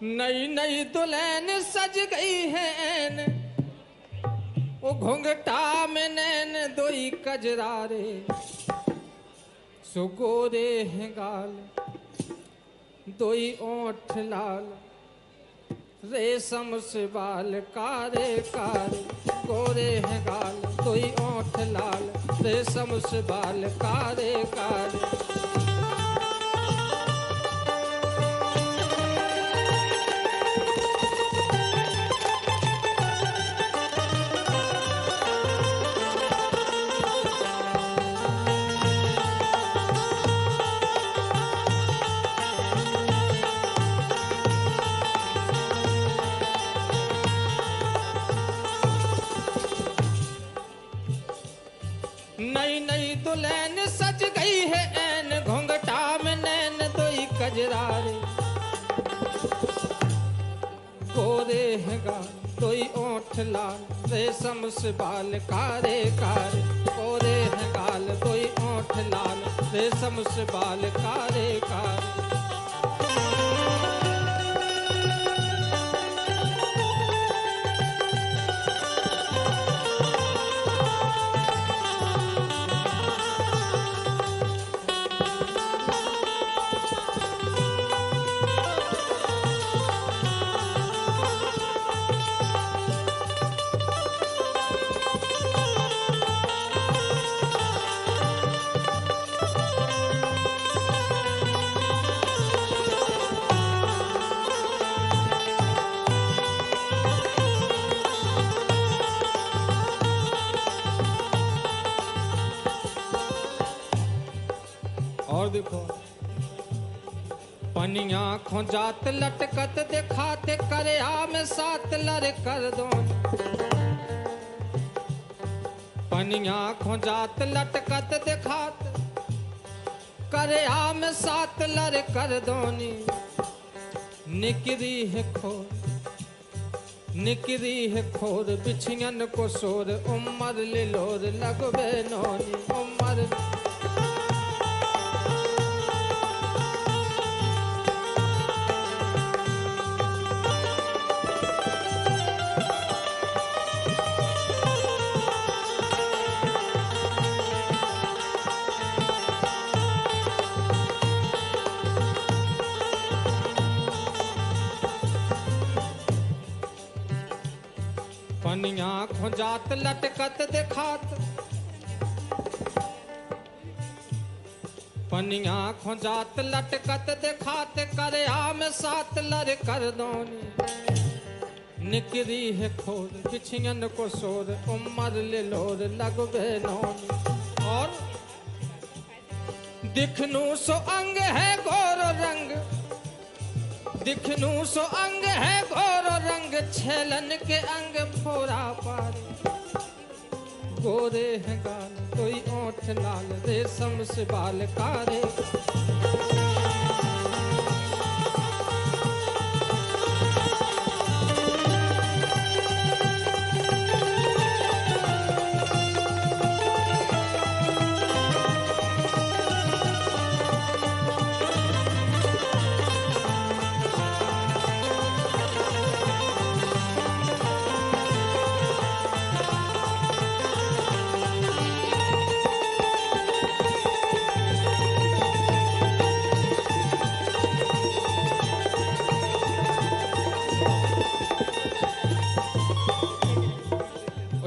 नई नई दुल्हन सज गई है ऐन, वो घुंघटा में नैन दोई कजरारे, सो गोरे हैं गाल दोई ओठ लाल, रेशम से बाल कारे कारे, गोरे हैं गाल दोई ओठ लाल, रेशम से बाल कारे कारे। नई नई दुल्हन सज गई है ऐन, घुंघटा में नैन दोई कजरारे, गोरे हैं गाल दोई ओठ लाल, रेशम से बाल कारे कारे, गोरे हैं गाल दोई ओठ लाल, रेशम से बाल कारे कारे। और देखो पनिया खोजात लटकत दिखाते, करे आ में सात लड़ कर दो, पनिया खोजात लटकत दिखाते, करे आ में सात लड़ कर दोनी, निकरी है खोर निकरी है खोर, बिछियन को सोर, उमर ले लोर लगबे नोनी, उमर पनिया खोजात लटकत दिखात, पनिया खोजात लटकत दिखात, करे आ में सात लड़ कर दोनी, निकरी है खोर, बिछियन को सोर, उमर ले लोर लगबे नोनी। और दिखनू सो अंग है गोर रंग, दिखनू सो अंग है गोर रंग, छेलन के अंग फोरा पारे, गोरे हैं गाल कोई ओठ लाल, रेशम से बाल कारे।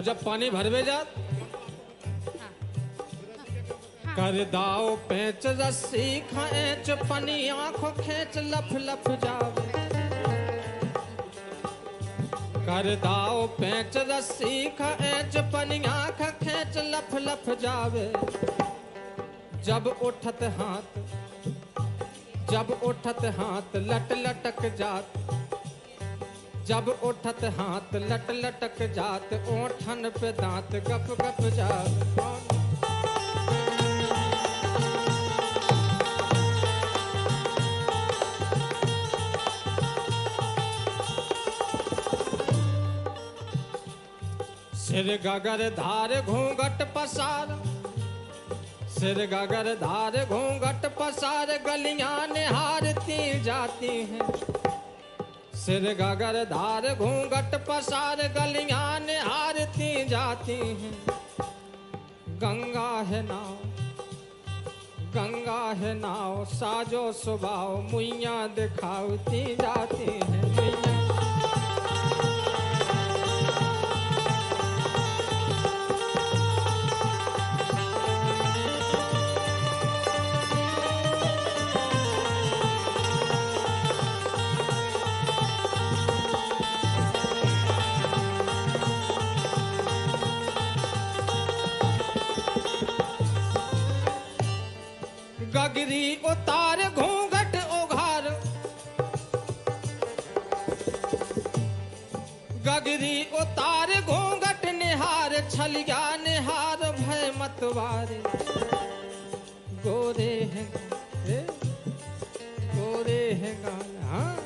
जब पानी भरवे जात, कर दाओ पेंच रस्सी खेच, पनी आंखों खेच लफ लफ जावे, कर दाओ पेंच रस्सी खेच, पनी आंख खेच लफ लफ जावे, जब उठत हाथ लट लटक जात, जब उठत हाथ लट लटक जात, ओठन पे दांत गप गप जात। सिर गगर धार घूंघट पसार, सिर गगर धार घूंघट पसार, गलियां निहारती जाती हैं, सिर गगर धार घूंघट पसार गलियां निहारती जाती हैं। गंगा है नाव, गंगा है नाव, साजो सुबाव मुइया दिखावती जाती हैं। मुइया गगरी उतार घूंघट उघार, गगरी उतार घूंघट निहार, छलिया निहार भय मतवारे। गोरे हैं गोरे हैं गाल, हाँ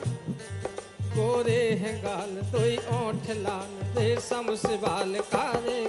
गोरे हैं गाल, तोई ओठ लाल, रेशम से बाल कारे।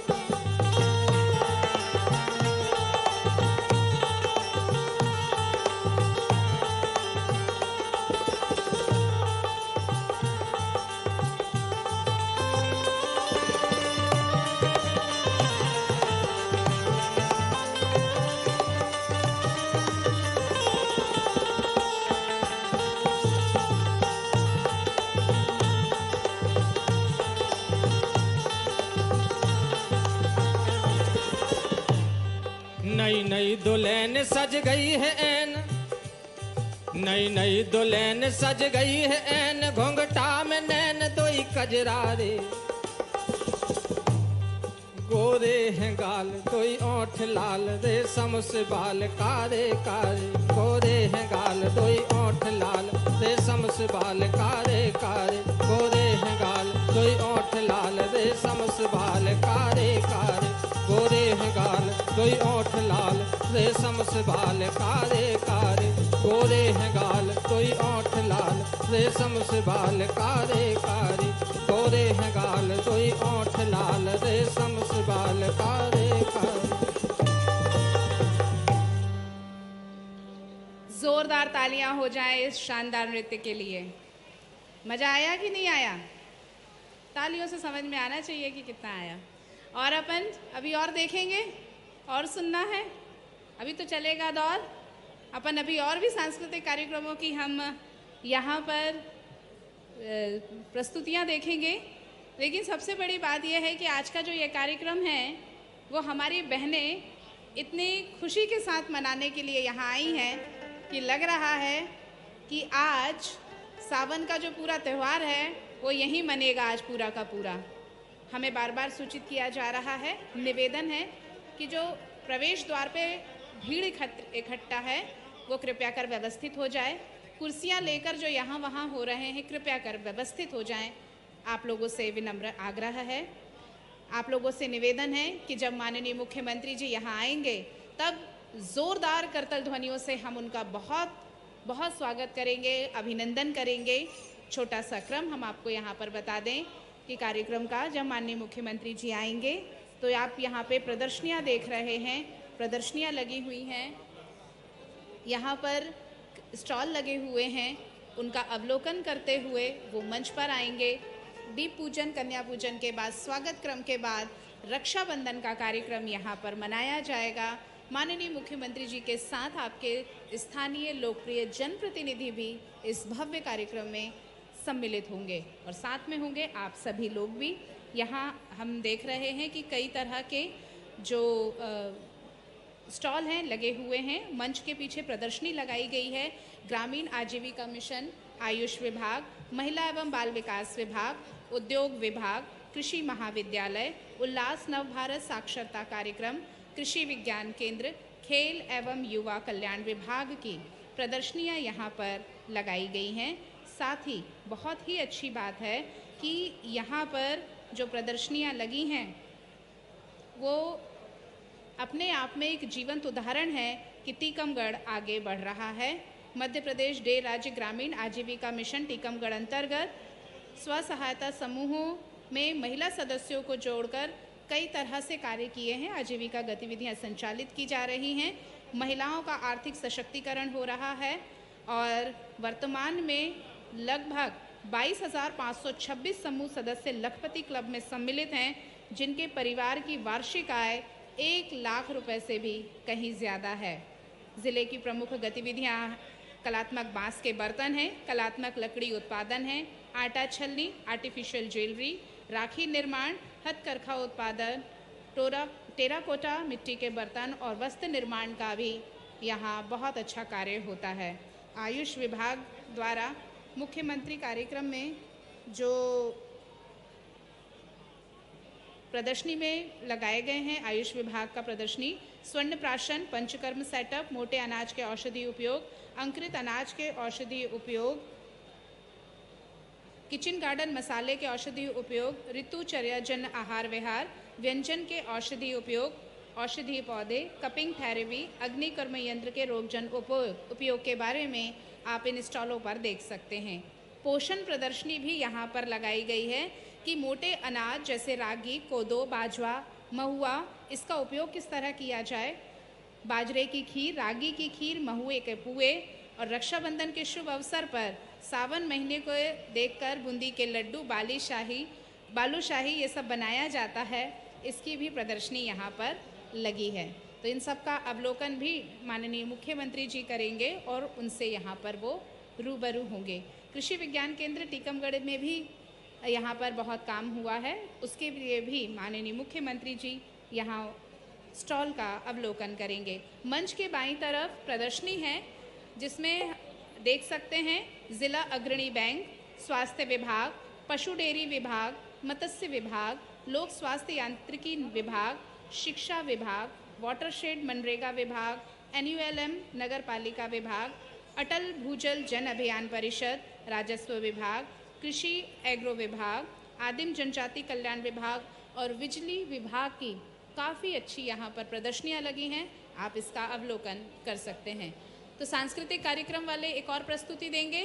नई नई दुल्हन सज गई है ऐन, नई नई दुल्हन सज गई है ऐन, घुंघटा में नैन दोई कजरारे। गोरे हैं गाल दोई ओठ लाल, रेशम से बाल कारे कारे। गोरे हैं गाल दोई ओठ लाल, रेशम से बाल कारे कारे। गोरे हैं गाल दोई ओठ लाल, रेशम से बाल कारे कारे। गोरे हैं गाल दोई ओठ लाल, रेशम से बाल कारे कारे। गोरे हैं गाल दोई ओठ लाल, रेशम से बाल कारे कारे। गोरे हैं गाल दोई ओठ लाल, रेशम से बाल कारे कारे। जोरदार तालियां हो जाएं इस शानदार नृत्य के लिए। मजा आया कि नहीं आया? तालियों से समझ में आना चाहिए कि कितना आया। और अपन अभी और देखेंगे और सुनना है, अभी तो चलेगा दौर। अपन अभी और भी सांस्कृतिक कार्यक्रमों की हम यहाँ पर प्रस्तुतियाँ देखेंगे। लेकिन सबसे बड़ी बात यह है कि आज का जो ये कार्यक्रम है वो हमारी बहनें इतनी खुशी के साथ मनाने के लिए यहाँ आई हैं कि लग रहा है कि आज सावन का जो पूरा त्यौहार है वो यहीं मनेगा आज पूरा का पूरा। हमें बार बार सूचित किया जा रहा है, निवेदन है कि जो प्रवेश द्वार पे भीड़ इकट्ठा है वो कृपया कर व्यवस्थित हो जाए। कुर्सियां लेकर जो यहाँ वहाँ हो रहे हैं कृपया कर व्यवस्थित हो जाएं। आप लोगों से विनम्र आग्रह है, आप लोगों से निवेदन है कि जब माननीय मुख्यमंत्री जी यहाँ आएंगे तब जोरदार करतल ध्वनियों से हम उनका बहुत बहुत स्वागत करेंगे, अभिनंदन करेंगे। छोटा सा क्रम हम आपको यहाँ पर बता दें कि कार्यक्रम का जब माननीय मुख्यमंत्री जी आएंगे तो आप यहाँ पे प्रदर्शनियाँ देख रहे हैं, प्रदर्शनियाँ लगी हुई हैं, यहाँ पर स्टॉल लगे हुए हैं, उनका अवलोकन करते हुए वो मंच पर आएंगे। दीप पूजन, कन्या पूजन के बाद, स्वागत क्रम के बाद रक्षाबंधन का कार्यक्रम यहाँ पर मनाया जाएगा। माननीय मुख्यमंत्री जी के साथ आपके स्थानीय लोकप्रिय जनप्रतिनिधि भी इस भव्य कार्यक्रम में सम्मिलित होंगे और साथ में होंगे आप सभी लोग भी। यहाँ हम देख रहे हैं कि कई तरह के जो स्टॉल हैं लगे हुए हैं। मंच के पीछे प्रदर्शनी लगाई गई है। ग्रामीण आजीविका मिशन, आयुष विभाग, महिला एवं बाल विकास विभाग, उद्योग विभाग, कृषि महाविद्यालय, उल्लास नव भारत साक्षरता कार्यक्रम, कृषि विज्ञान केंद्र, खेल एवं युवा कल्याण विभाग की प्रदर्शनियां यहाँ पर लगाई गई हैं। साथ ही बहुत ही अच्छी बात है कि यहाँ पर जो प्रदर्शनियां लगी हैं वो अपने आप में एक जीवंत उदाहरण है कि टीकमगढ़ आगे बढ़ रहा है। मध्य प्रदेश डे राज्य ग्रामीण आजीविका मिशन टीकमगढ़ अंतर्गत स्व सहायता समूहों में महिला सदस्यों को जोड़कर कई तरह से कार्य किए हैं। आजीविका गतिविधियां संचालित की जा रही हैं, महिलाओं का आर्थिक सशक्तिकरण हो रहा है और वर्तमान में लगभग 22,526 समूह सदस्य लखपति क्लब में सम्मिलित हैं, जिनके परिवार की वार्षिक आय 1 लाख रुपए से भी कहीं ज़्यादा है। ज़िले की प्रमुख गतिविधियां कलात्मक बांस के बर्तन हैं, कलात्मक लकड़ी उत्पादन है, आटा छलनी, आर्टिफिशियल ज्वेलरी, राखी निर्माण, हथकरघा उत्पादन, टेराकोटा मिट्टी के बर्तन और वस्त्र निर्माण का भी यहाँ बहुत अच्छा कार्य होता है। आयुष विभाग द्वारा मुख्यमंत्री कार्यक्रम में जो प्रदर्शनी में लगाए गए हैं, आयुष विभाग का प्रदर्शनी स्वर्ण प्राशन, पंचकर्म सेटअप, मोटे अनाज के औषधीय उपयोग, अंकुरित अनाज के औषधीय उपयोग, किचन गार्डन मसाले के औषधीय उपयोग, ऋतुचर्या जन आहार विहार, व्यंजन के औषधीय उपयोग, औषधीय पौधे, कपिंग थेरेपी, अग्निकर्म यंत्र के रोगजन उपयोग के बारे में आप इन स्टॉलों पर देख सकते हैं। पोषण प्रदर्शनी भी यहाँ पर लगाई गई है कि मोटे अनाज जैसे रागी, कोदो, बाजवा, महुआ, इसका उपयोग किस तरह किया जाए। बाजरे की खीर, रागी की खीर, महुए के पुए और रक्षाबंधन के शुभ अवसर पर सावन महीने को देखकर बूंदी के लड्डू, बालूशाही ये सब बनाया जाता है। इसकी भी प्रदर्शनी यहाँ पर लगी है। तो इन सब का अवलोकन भी माननीय मुख्यमंत्री जी करेंगे और उनसे यहाँ पर वो रूबरू होंगे। कृषि विज्ञान केंद्र टीकमगढ़ में भी यहाँ पर बहुत काम हुआ है, उसके लिए भी माननीय मुख्यमंत्री जी यहाँ स्टॉल का अवलोकन करेंगे। मंच के बाईं तरफ प्रदर्शनी है, जिसमें देख सकते हैं जिला अग्रणी बैंक, स्वास्थ्य विभाग, पशु डेयरी विभाग, मत्स्य विभाग, लोक स्वास्थ्य यांत्रिकी विभाग, शिक्षा विभाग, वाटरशेड मनरेगा विभाग, NULM नगर पालिका विभाग, अटल भूजल जन अभियान परिषद, राजस्व विभाग, कृषि एग्रो विभाग, आदिम जनजाति कल्याण विभाग और बिजली विभाग की काफ़ी अच्छी यहाँ पर प्रदर्शनियाँ लगी हैं। आप इसका अवलोकन कर सकते हैं। तो सांस्कृतिक कार्यक्रम वाले एक और प्रस्तुति देंगे।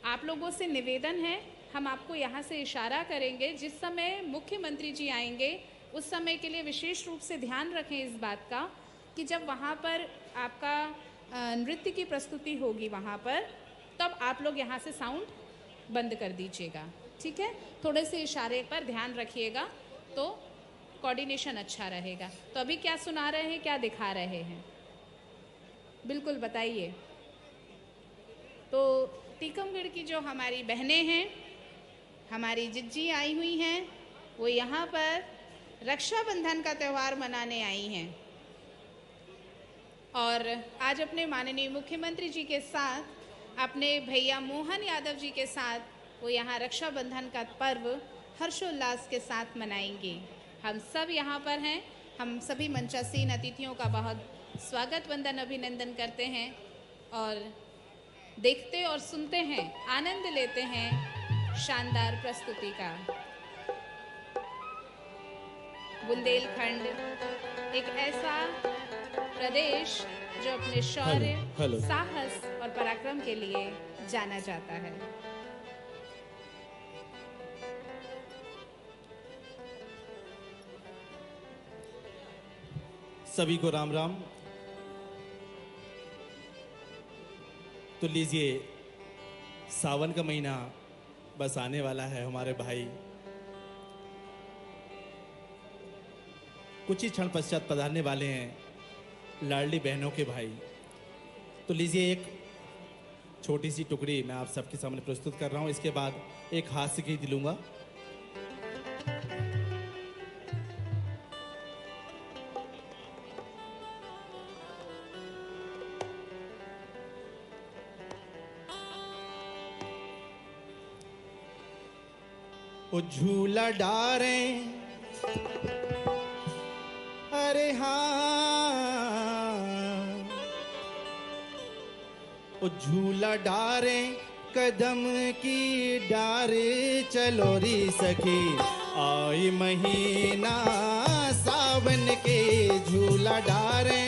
आप लोगों से निवेदन है, हम आपको यहाँ से इशारा करेंगे, जिस समय मुख्यमंत्री जी आएंगे उस समय के लिए विशेष रूप से ध्यान रखें इस बात का कि जब वहाँ पर आपका नृत्य की प्रस्तुति होगी वहाँ पर, तब आप लोग यहाँ से साउंड बंद कर दीजिएगा, ठीक है। थोड़े से इशारे पर ध्यान रखिएगा तो कोऑर्डिनेशन अच्छा रहेगा। तो अभी क्या सुना रहे हैं, क्या दिखा रहे हैं, बिल्कुल बताइए। तो टीकमगढ़ की जो हमारी बहनें हैं, हमारी जिज्जी आई हुई हैं, वो यहाँ पर रक्षाबंधन का त्यौहार मनाने आई हैं और आज अपने माननीय मुख्यमंत्री जी के साथ, अपने भैया मोहन यादव जी के साथ वो यहाँ रक्षाबंधन का पर्व हर्षोल्लास के साथ मनाएंगे। हम सब यहाँ पर हैं। हम सभी मंचासीन अतिथियों का बहुत स्वागत, वंदन, अभिनंदन करते हैं और देखते और सुनते हैं, आनंद लेते हैं शानदार प्रस्तुति का। बुंदेलखंड एक ऐसा प्रदेश जो अपने शौर्य, साहस और पराक्रम के लिए जाना जाता है। सभी को राम राम। तो लीजिए, सावन का महीना बस आने वाला है। हमारे भाई कुछ ही क्षण पश्चात पधारने वाले हैं, लाडली बहनों के भाई। तो लीजिए, एक छोटी सी टुकड़ी मैं आप सबके सामने प्रस्तुत कर रहा हूं। इसके बाद एक हास्य गीत लूंगा। ओ झूला डारे, अरे हाँ, ओ झूला डारे कदम की डारे, चलो री सखी आई महीना सावन के। झूला डारे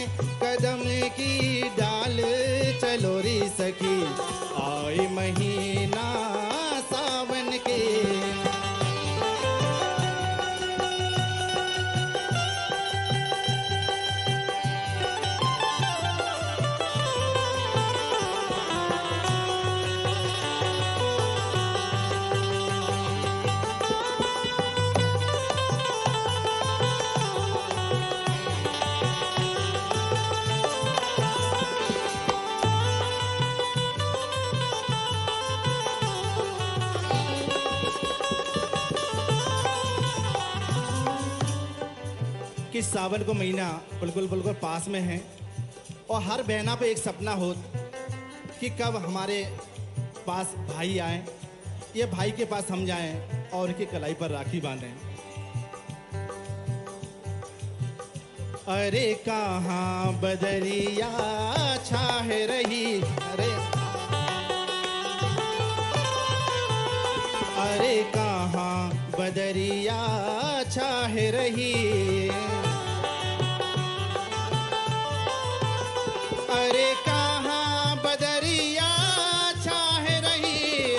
कदम की डाल, चलो री सखी आई महीना सावन के। कि सावन को महीना बिल्कुल बिल्कुल पास में है और हर बहना पे एक सपना हो कि कब हमारे पास भाई आए, ये भाई के पास हम जाएं और उनकी कलाई पर राखी बांधें। अरे कहाँ बदरिया छाह रही, अरे कहाँ बदरिया छाह रही, अरे कहाँ बदरिया छाह रही,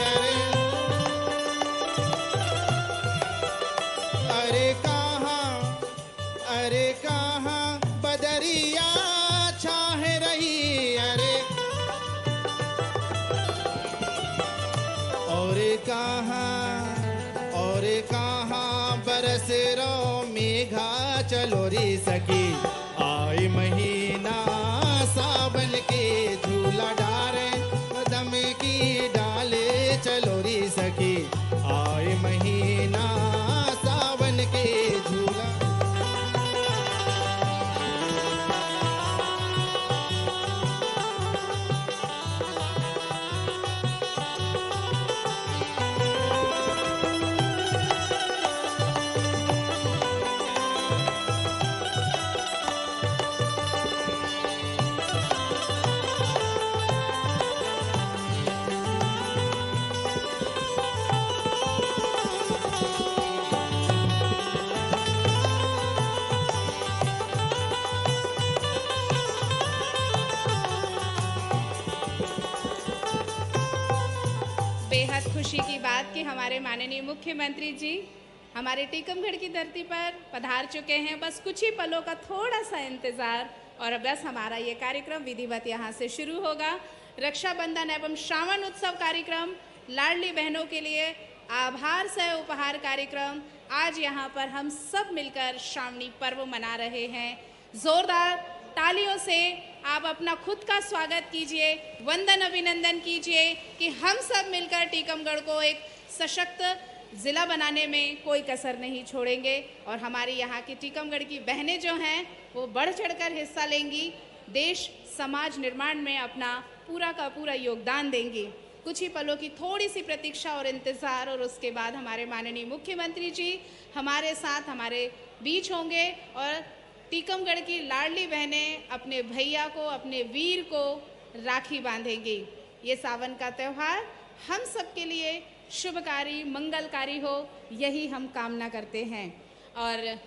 अरे कहाँ बदरिया छाह रही, और कहाँ बरस रो मेघा चलो री सकी, आए महीना सावन के झूला डारे कदम की डाले चलो री सकी, आए महीना सावन के झूला। बेहद खुशी की बात कि हमारे माननीय मुख्यमंत्री जी हमारे टीकमगढ़ की धरती पर पधार चुके हैं। बस कुछ ही पलों का थोड़ा सा इंतजार और बस हमारा ये कार्यक्रम विधिवत यहाँ से शुरू होगा। रक्षाबंधन एवं श्रावण उत्सव कार्यक्रम, लाडली बहनों के लिए आभार सह उपहार कार्यक्रम, आज यहाँ पर हम सब मिलकर श्रावणी पर्व मना रहे हैं। जोरदार तालियों से आप अपना खुद का स्वागत कीजिए, वंदन अभिनंदन कीजिए कि हम सब मिलकर टीकमगढ़ को एक सशक्त ज़िला बनाने में कोई कसर नहीं छोड़ेंगे और हमारी यहाँ की टीकमगढ़ की बहनें जो हैं वो बढ़ चढ़कर हिस्सा लेंगी, देश समाज निर्माण में अपना पूरा का पूरा योगदान देंगी। कुछ ही पलों की थोड़ी सी प्रतीक्षा और इंतज़ार और उसके बाद हमारे माननीय मुख्यमंत्री जी हमारे साथ हमारे बीच होंगे और टीकमगढ़ की लाडली बहनें अपने भैया को, अपने वीर को राखी बांधेंगी। ये सावन का त्यौहार हम सब के लिए शुभकारी, मंगलकारी हो, यही हम कामना करते हैं। और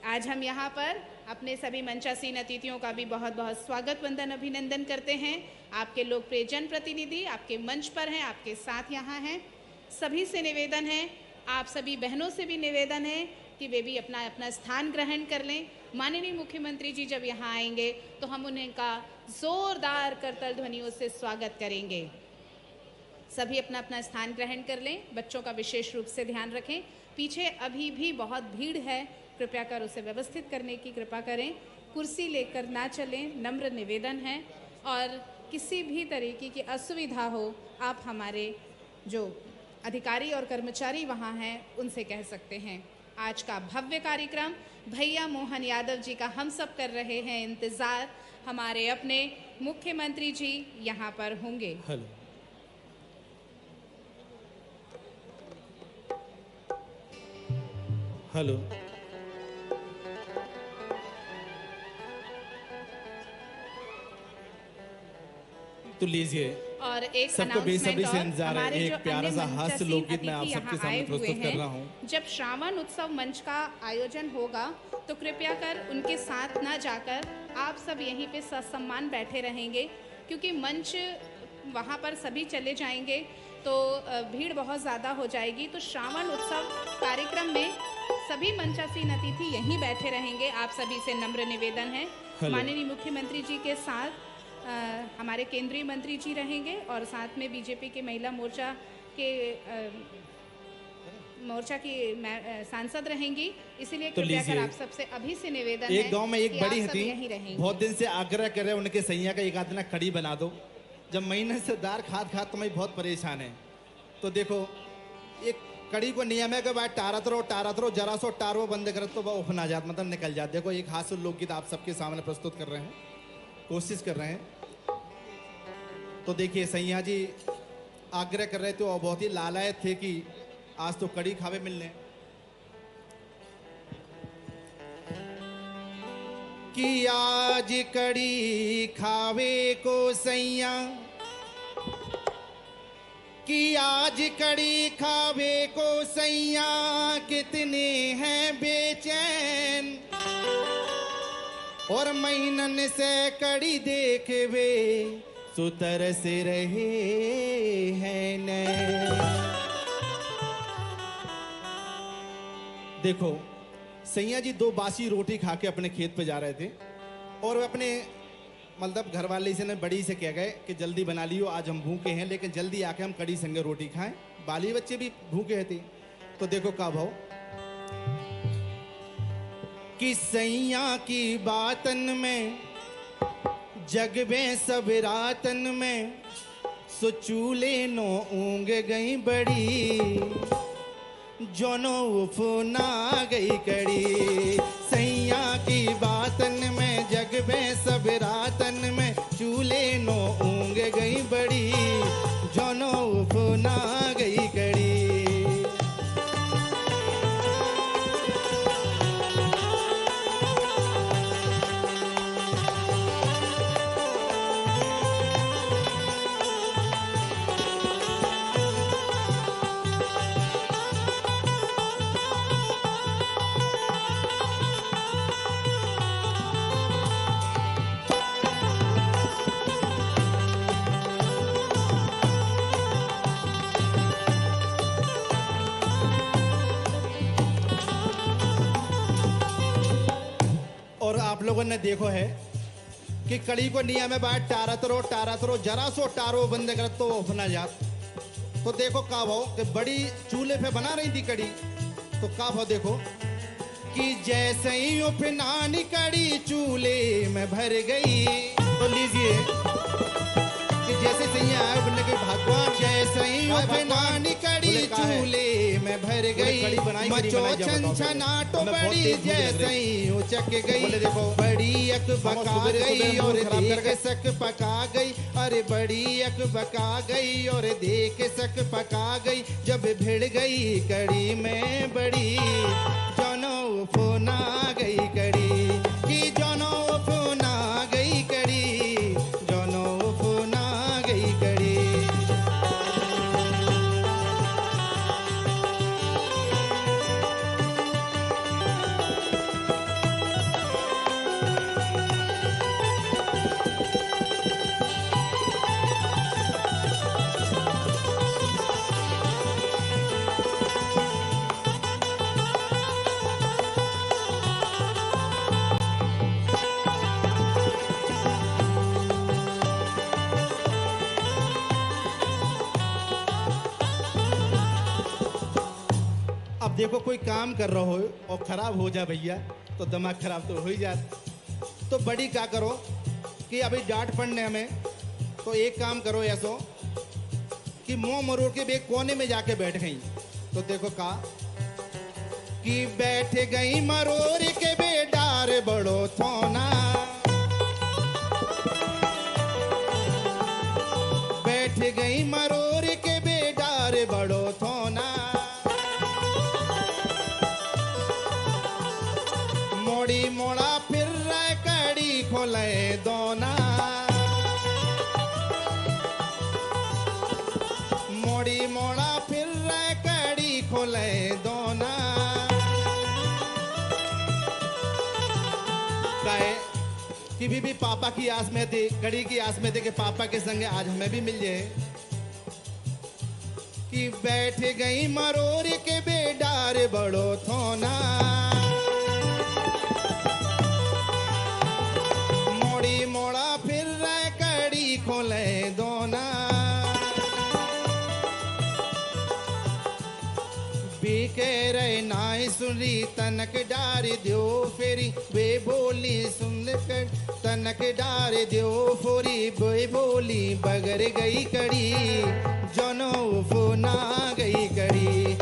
आज हम यहाँ पर अपने सभी मंचासीन अतिथियों का भी बहुत बहुत स्वागत, वंदन, अभिनंदन करते हैं। आपके लोकप्रिय जनप्रतिनिधि आपके मंच पर हैं, आपके साथ यहाँ हैं। सभी से निवेदन है, आप सभी बहनों से भी निवेदन है कि वे भी अपना अपना स्थान ग्रहण कर लें। माननीय मुख्यमंत्री जी जब यहाँ आएंगे तो हम उनका जोरदार करताल ध्वनियों से स्वागत करेंगे। सभी अपना अपना स्थान ग्रहण कर लें। बच्चों का विशेष रूप से ध्यान रखें, पीछे अभी भी बहुत भीड़ है, कृपया कर उसे व्यवस्थित करने की कृपा करें। कुर्सी लेकर ना चलें, नम्र निवेदन है। और किसी भी तरीके की असुविधा हो, आप हमारे जो अधिकारी और कर्मचारी वहाँ हैं उनसे कह सकते हैं। आज का भव्य कार्यक्रम भैया मोहन यादव जी का हम सब कर रहे हैं इंतज़ार। हमारे अपने मुख्यमंत्री जी यहाँ पर होंगे। हेलो, हेलो, तो लीजिए, और एक सबको बेसब्री से इंतजार है। हमारे जो एक प्यारा अन्य सा हास्य मंचासीन लोकगीत मैं आप अतिथि सबके यहाँ सामने आए हुए प्रस्तुत कर हैं। रहा हूँ। जब श्रावण उत्सव मंच का आयोजन होगा तो कृपया कर उनके साथ ना जाकर आप सब यहीं पे ससम्मान बैठे रहेंगे, क्योंकि मंच वहाँ पर सभी चले जाएंगे तो भीड़ बहुत ज़्यादा हो जाएगी। तो श्रावण उत्सव कार्यक्रम में सभी मंचासीन अतिथि यहीं बैठे रहेंगे। आप सभी से नम्र निवेदन है। माननीय मुख्यमंत्री जी के साथ हमारे केंद्रीय मंत्री जी रहेंगे और साथ में बीजेपी के महिला मोर्चा की सांसद रहेंगी। इसीलिए तो कृपया कर आप सबसे अभी से निवेदन है। एक गांव में एक कि बड़ी आप सब थी, यहीं रहेंगे। बहुत दिन से आग्रह कर रहे उनके सैया का एक आध दिन कड़ी बना दो। जब महीने से दार खाद तो मैं बहुत परेशान है। तो देखो एक कड़ी को नियम है कि भाई टारत रहो जरा सो टारो बंद कर तो वह उफना जात मतलब निकल जात। देखो एक हास्य लोकगीत आप सबके सामने प्रस्तुत कर रहे हैं, कोशिश कर रहे हैं। तो देखिए सैया जी आग्रह कर रहे थे और बहुत ही लालायत थे कि आज तो कड़ी खावे मिलने कि आज कड़ी खावे को सैया, कि आज कड़ी खावे को सैया कितने हैं बेचैन, और महीनन से कड़ी देखे वे सुतर से रहे हैं नैन। देखो सैया जी 2 बासी रोटी खा के अपने खेत पे जा रहे थे और वे अपने मतलब घर वाले से ने बड़ी से कह गए कि जल्दी बना लियो, आज हम भूखे हैं लेकिन जल्दी आके हम कड़ी संगे रोटी खाएं। बाली बच्चे भी भूखे थे। तो देखो का भाव कि सैया की बातन में जगवे सब रातन में, सो चूल्हे नो ऊँग गई बड़ी, जोनो उफना गई कड़ी। सैया की बातन में जगवे सब रातन में, चूल्हे नो ऊँग गई बड़ी, जोनो उफना गई कड़ी। और आप लोगों ने देखो है कि कड़ी को नियम है बात टारत रहो जरा सो टारो बंद कर तो उफना जात। तो देखो का भाव कि बड़ी चूल्हे पे बना रही थी कड़ी। तो का भाव देखो कि जैसे ही उफनानी कड़ी चूल्हे में भर गई। तो लीजिए कि जैसे सही आया बोलने के भगवान जैसे ही उफनानी कड़ी चूल्हे में भर गई, मचो छनछनाटो बड़ी जैसे ही उचक गई, बड़ी अक बका गई और देख सक पका गई। अरे बड़ी अक बका गई और देख सक पका गई, जब भिड़ गई कड़ी में बड़ी, जोनो फोना गई कड़ी, कि जोनो फोना गई कड़ी, जोनो फोना गई कड़ी। अब देखो कोई काम कर रहा हो और खराब हो जा भैया तो दिमाग खराब तो हो ही जाता। तो बड़ी क्या करो कि अभी डांट पड़ने हमें, तो एक काम करो ऐसो कि मुंह मरोड़ के एक कोने में जाके बैठ गई। तो देखो का कि बैठ गई मरोड़ के बेडार बड़ो थोना, बैठ गई मरोड़ के बेडार बड़ो थोना, मोड़ी मोड़ा फिर कड़ी खोले दोना, मोड़ी मोड़ा फिर कड़ी खोले दोना। कहे कि बीबी पापा की आस में थी, कड़ी की आस में थे कि पापा के संगे आज हमें भी मिल जाए। कि बैठ गई मरोड़ के बेडार बड़ो थोना, मोड़ी मोड़ा फिर कड़ी खोले दोना, बीके रहे नाई सुनी तनक डार दियो फेरी, वे बोली सुन कर तनक डार दियो फोरी, वे बोली बगर गई कड़ी, जोनो फोना गई कड़ी,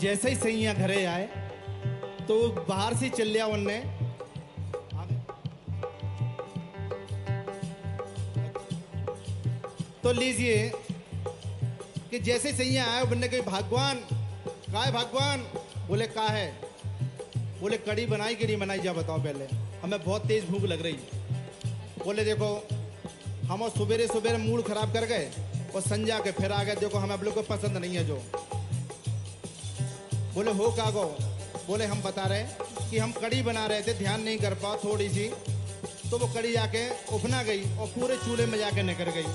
जैसे ही सैया घरे आए तो बाहर से चल लिया उनने। तो लीजिए कि जैसे सैया आए बनने कही भगवान का है, भगवान बोले का है, बोले कड़ी बनाई कि नहीं बनाई जा बताओ पहले, हमें बहुत तेज भूख लग रही। बोले देखो हम सुबेरे सुबेरे मूड खराब कर गए और संजा के फिर आ गए, देखो हमें आप लोग को पसंद नहीं है जो। बोले हो का गो, बोले हम बता रहे कि हम कड़ी बना रहे थे, ध्यान नहीं कर पाओ थोड़ी सी, तो वो कड़ी जाके उफना गई और पूरे चूल्हे में जाके निकल गई।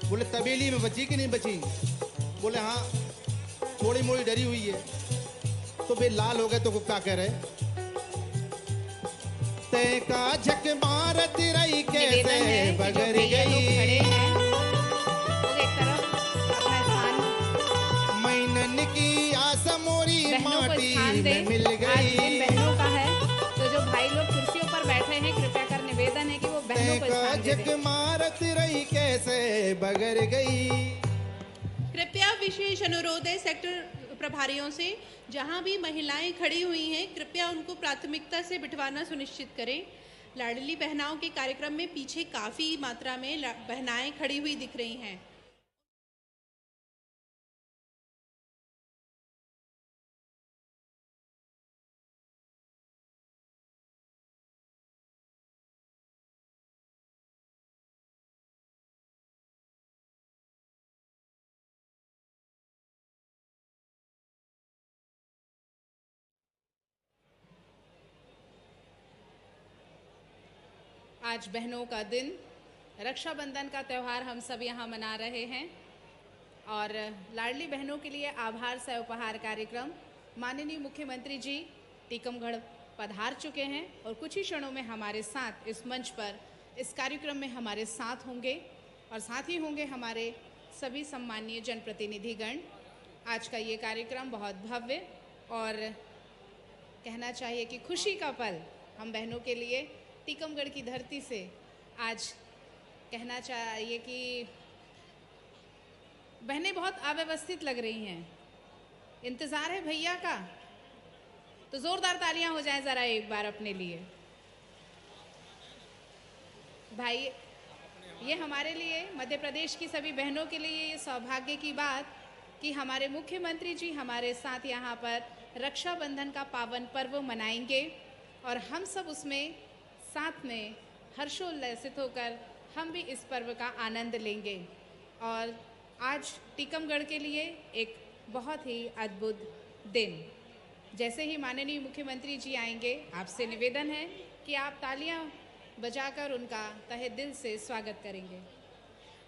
बोले तबेली में बची कि नहीं बची, बोले हाँ थोड़ी मोड़ी डरी हुई है। तो वे लाल हो गए तो क्या कह रहे, ते का झक मारत रही कैसे बगर गई, मैनन की आस मोरी माटी में मिल गई। बहनों का है तो जो भाई लोग कुर्सियों पर बैठे हैं कृपया कर निवेदन है कि वो बहनों को स्थान दे दें। मारत रही कैसे बगर गई। कृपया विशेष अनुरोध है सेक्टर प्रभारियों से, जहां भी महिलाएं खड़ी हुई हैं कृपया उनको प्राथमिकता से बिठवाना सुनिश्चित करें। लाडली बहनाओं के कार्यक्रम में पीछे काफ़ी मात्रा में बहनाएं खड़ी हुई दिख रही हैं। आज बहनों का दिन, रक्षाबंधन का त्यौहार हम सब यहाँ मना रहे हैं और लाडली बहनों के लिए आभार सह उपहार कार्यक्रम माननीय मुख्यमंत्री जी टीकमगढ़ पधार चुके हैं और कुछ ही क्षणों में हमारे साथ इस मंच पर इस कार्यक्रम में हमारे साथ होंगे और साथ ही होंगे हमारे सभी सम्मानीय जनप्रतिनिधिगण। आज का ये कार्यक्रम बहुत भव्य और कहना चाहिए कि खुशी का पल हम बहनों के लिए टीकमगढ़ की धरती से आज कहना चाहिए कि बहनें बहुत अव्यवस्थित लग रही हैं। इंतज़ार है भैया का, तो ज़ोरदार तालियां हो जाएं ज़रा एक बार अपने लिए। भाई ये हमारे लिए, मध्य प्रदेश की सभी बहनों के लिए ये सौभाग्य की बात कि हमारे मुख्यमंत्री जी हमारे साथ यहाँ पर रक्षाबंधन का पावन पर्व मनाएंगे और हम सब उसमें साथ में हर्षोल्लसित होकर हम भी इस पर्व का आनंद लेंगे। और आज टीकमगढ़ के लिए एक बहुत ही अद्भुत दिन। जैसे ही माननीय मुख्यमंत्री जी आएंगे, आपसे निवेदन है कि आप तालियां बजाकर उनका तहे दिल से स्वागत करेंगे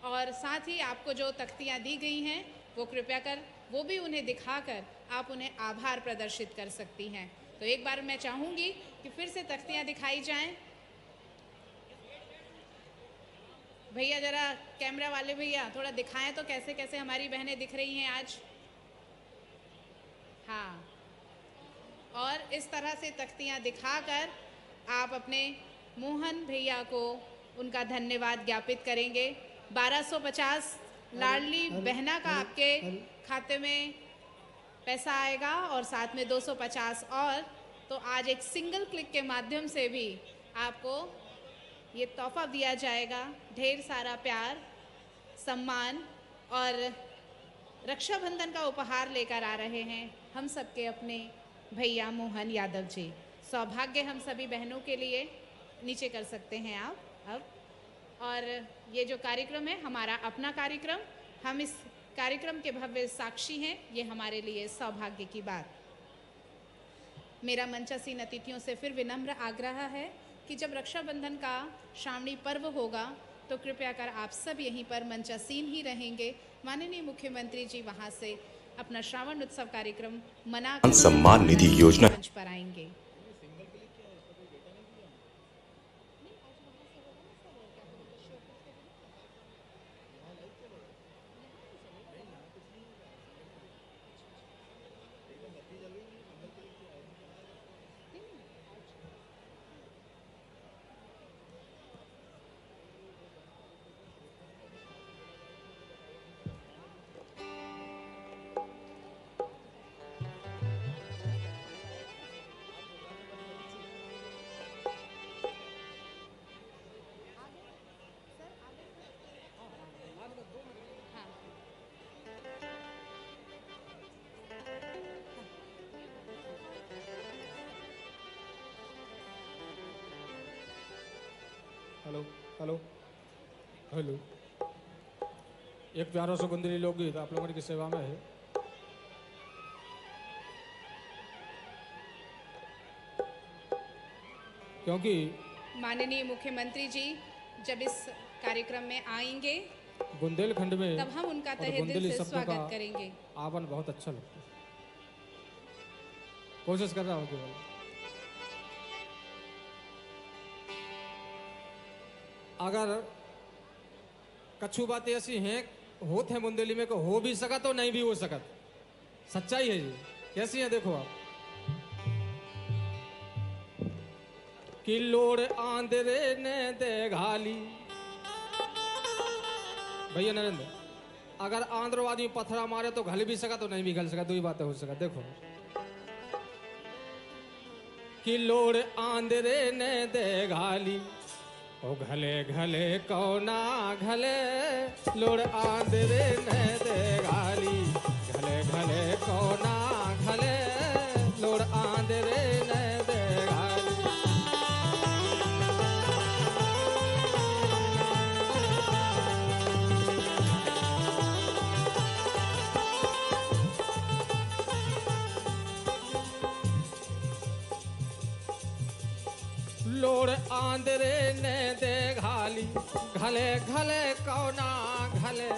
और साथ ही आपको जो तख्तियां दी गई हैं वो कृपया कर वो भी उन्हें दिखाकर आप उन्हें आभार प्रदर्शित कर सकती हैं। तो एक बार मैं चाहूँगी कि फिर से तख्तियां दिखाई जाएं। भैया जरा कैमरा वाले भैया थोड़ा दिखाएं तो कैसे कैसे हमारी बहनें दिख रही हैं आज। हाँ, और इस तरह से तख्तियां दिखाकर आप अपने मोहन भैया को उनका धन्यवाद ज्ञापित करेंगे। 1250 लाडली बहना का आपके खाते में पैसा आएगा और साथ में 250 और, तो आज एक सिंगल क्लिक के माध्यम से भी आपको ये तोहफा दिया जाएगा। ढेर सारा प्यार, सम्मान और रक्षाबंधन का उपहार लेकर आ रहे हैं हम सबके अपने भैया मोहन यादव जी। सौभाग्य हम सभी बहनों के लिए, नीचे कर सकते हैं आप अब। और ये जो कार्यक्रम है हमारा अपना कार्यक्रम, हम इस कार्यक्रम के भव्य साक्षी हैं, ये हमारे लिए सौभाग्य की बात। मेरा मंचासीन अतिथियों से फिर विनम्र आग्रह है कि जब रक्षाबंधन का श्रावणी पर्व होगा तो कृपया कर आप सब यहीं पर मंचासीन ही रहेंगे। माननीय मुख्यमंत्री जी वहां से अपना श्रावण उत्सव कार्यक्रम मना सम्मान निधि योजना मंच पर आएंगे। Hello hello hello. एक प्यारा सा बुंदेली लोकगीत आप लोगों की सेवा में है। क्योंकि माननीय मुख्यमंत्री जी जब इस कार्यक्रम में आएंगे बुंदेलखंड में तब हम उनका और तहे दिल बुंदेली से शब्दों स्वागत का करेंगे। आवन बहुत अच्छा लगता है। कोशिश कर रहा हूँ केवल। अगर कछु बातें ऐसी हैं होते हैं बुंदेली में को हो भी सकत और नहीं भी हो सकत, सच्चाई है जी। कैसी है देखो आप। कि लोड़ आंधरे ने दे घाली। भैया नरेंद्र, अगर आंध्रवादी पत्थरा मारे तो घल भी सका तो नहीं भी घल सका, दो ही बातें हो सका। देखो कि लोड़ आंधरे ने दे घाली, ओ घले घले कौना घले, लोड़ आंधरे ने दे घाली, घले घले कौना घले, लोड़ आंधरे ने दे घाली। लोड़ आंधरे ने दे घाली, घले घले कौना घले,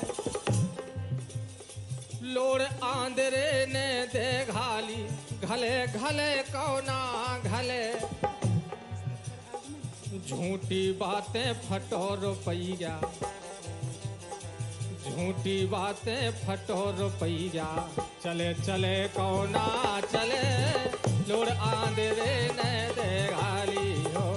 लोड़ आंधरे ने दे घाली, घले घले कौना घले। झूठी बातें फटो रुपैया, झूठी बातें फटो रुपैया, चले चले कौना चले, लोड़ आंधरे ने दे घाली हो।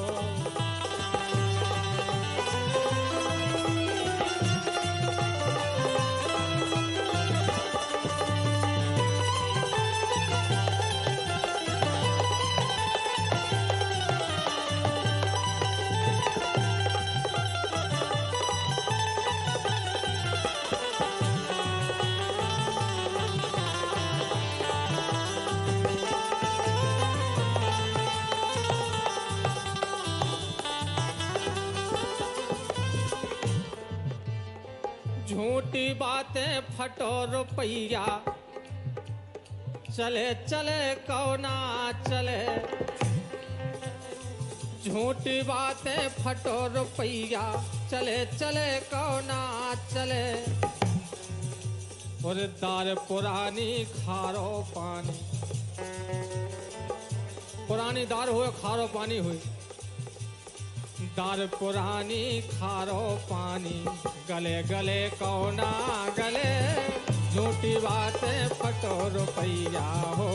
झूठी बातें फटो रुपैया, चले चले कौना चले, झूठी बातें फटो रुपैया, चले चले कौना चले। और दार पुरानी खारो पानी, पुरानी दार हुए खारो पानी हुई, दार पुरानी खारो पानी, गले गले कौना गले, झूठी बातें फटो रुपैया हो।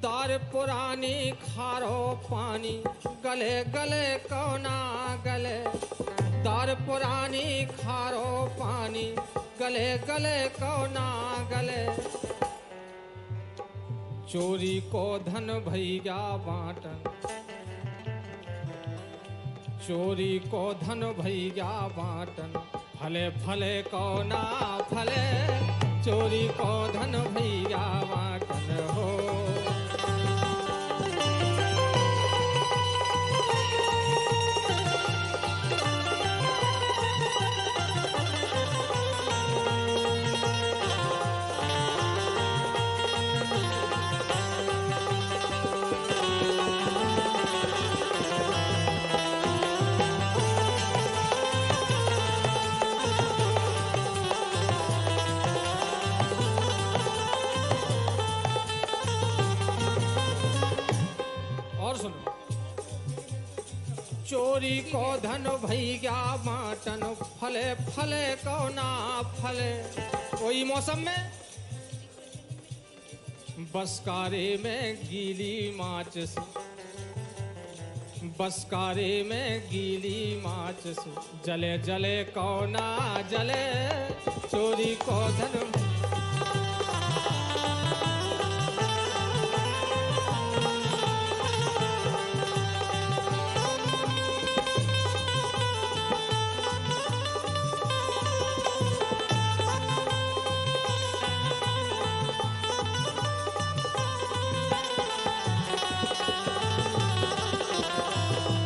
दार पुरानी खारो पानी, गले गले कौना गले, दार पुरानी खारो पानी, गले गले कौना गले। चोरी को धन भैया बांटन, चोरी को धन भैया बांटन, भले भले कौना भले, चोरी को धन भैया बांटन हो। चोरी को धन भैया बाटन, फले फले कौना फले। कोई मौसम में बसकारे में गीली माचिस, बसकारे में गीली माचिस जले जले कौना जले चोरी को धन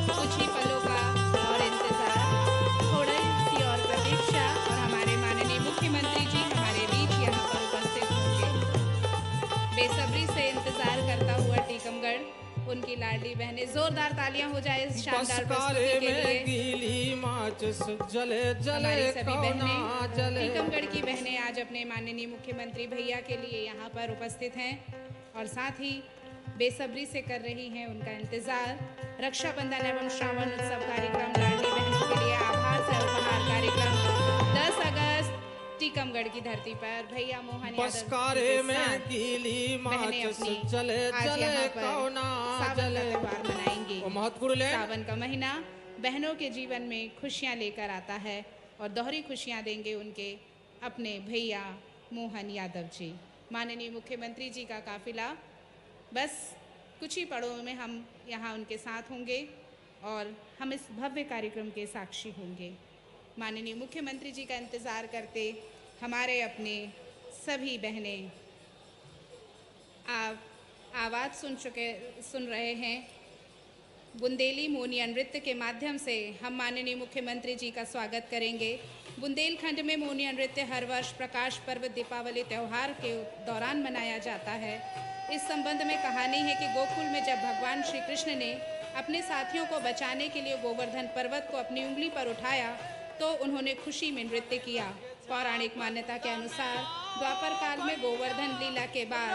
कुछ ही पलों का और इंतजार, थोड़ी सी और प्रतीक्षा और हमारे माननीय मुख्यमंत्री जी हमारे बीच यहाँ पर उपस्थित होंगे। बेसब्री से इंतजार करता हुआ टीकमगढ़, उनकी लाडली बहनें, जोरदार तालियां हो जाए इस शानदार बसकारे प्रस्तुति के में लिए। गीली माचिस जले जले हमारी सभी कौना बहनें, जले टीकमगढ़ की बहनें आज अपने माननीय मुख्यमंत्री भैया के लिए यहाँ पर उपस्थित हैं और साथ ही बेसब्री से कर रही हैं उनका इंतजार। रक्षाबंधन एवं श्रावण उत्सव कार्यक्रम लाडली बहनों के लिए आभार से उपहार कार्यक्रम 10 अगस्त टीकमगढ़ की धरती पर भैया मोहन यादव बसकारे के में साथ गीली बहनें माचिस अपनी जले आज जले यहाँ पर कौना सावन का जले त्योहार मनाएंगी। वो महत्वपूर्ण ले सावन का महीना बहनों के जीवन में खुशियां लेकर आता है और दोहरी खुशियां देंगे उनके अपने भैया मोहन यादव जी। माननीय मुख्यमंत्री जी का काफिला बस कुछ ही पड़ों में हम यहाँ उनके साथ होंगे और हम इस भव्य कार्यक्रम के साक्षी होंगे। माननीय मुख्यमंत्री जी का इंतज़ार करते हमारे अपने सभी बहनें आवाज़ सुन रहे हैं। बुंदेली मोनिया नृत्य के माध्यम से हम माननीय मुख्यमंत्री जी का स्वागत करेंगे। बुंदेलखंड में मोनिया नृत्य हर वर्ष प्रकाश पर्व दीपावली त्यौहार के दौरान मनाया जाता है। इस संबंध में कहानी है कि गोकुल में जब भगवान श्री कृष्ण ने अपने साथियों को बचाने के लिए गोवर्धन पर्वत को अपनी उंगली पर उठाया तो उन्होंने खुशी में नृत्य किया। पौराणिक मान्यता के अनुसार द्वापर काल में गोवर्धन लीला के बाद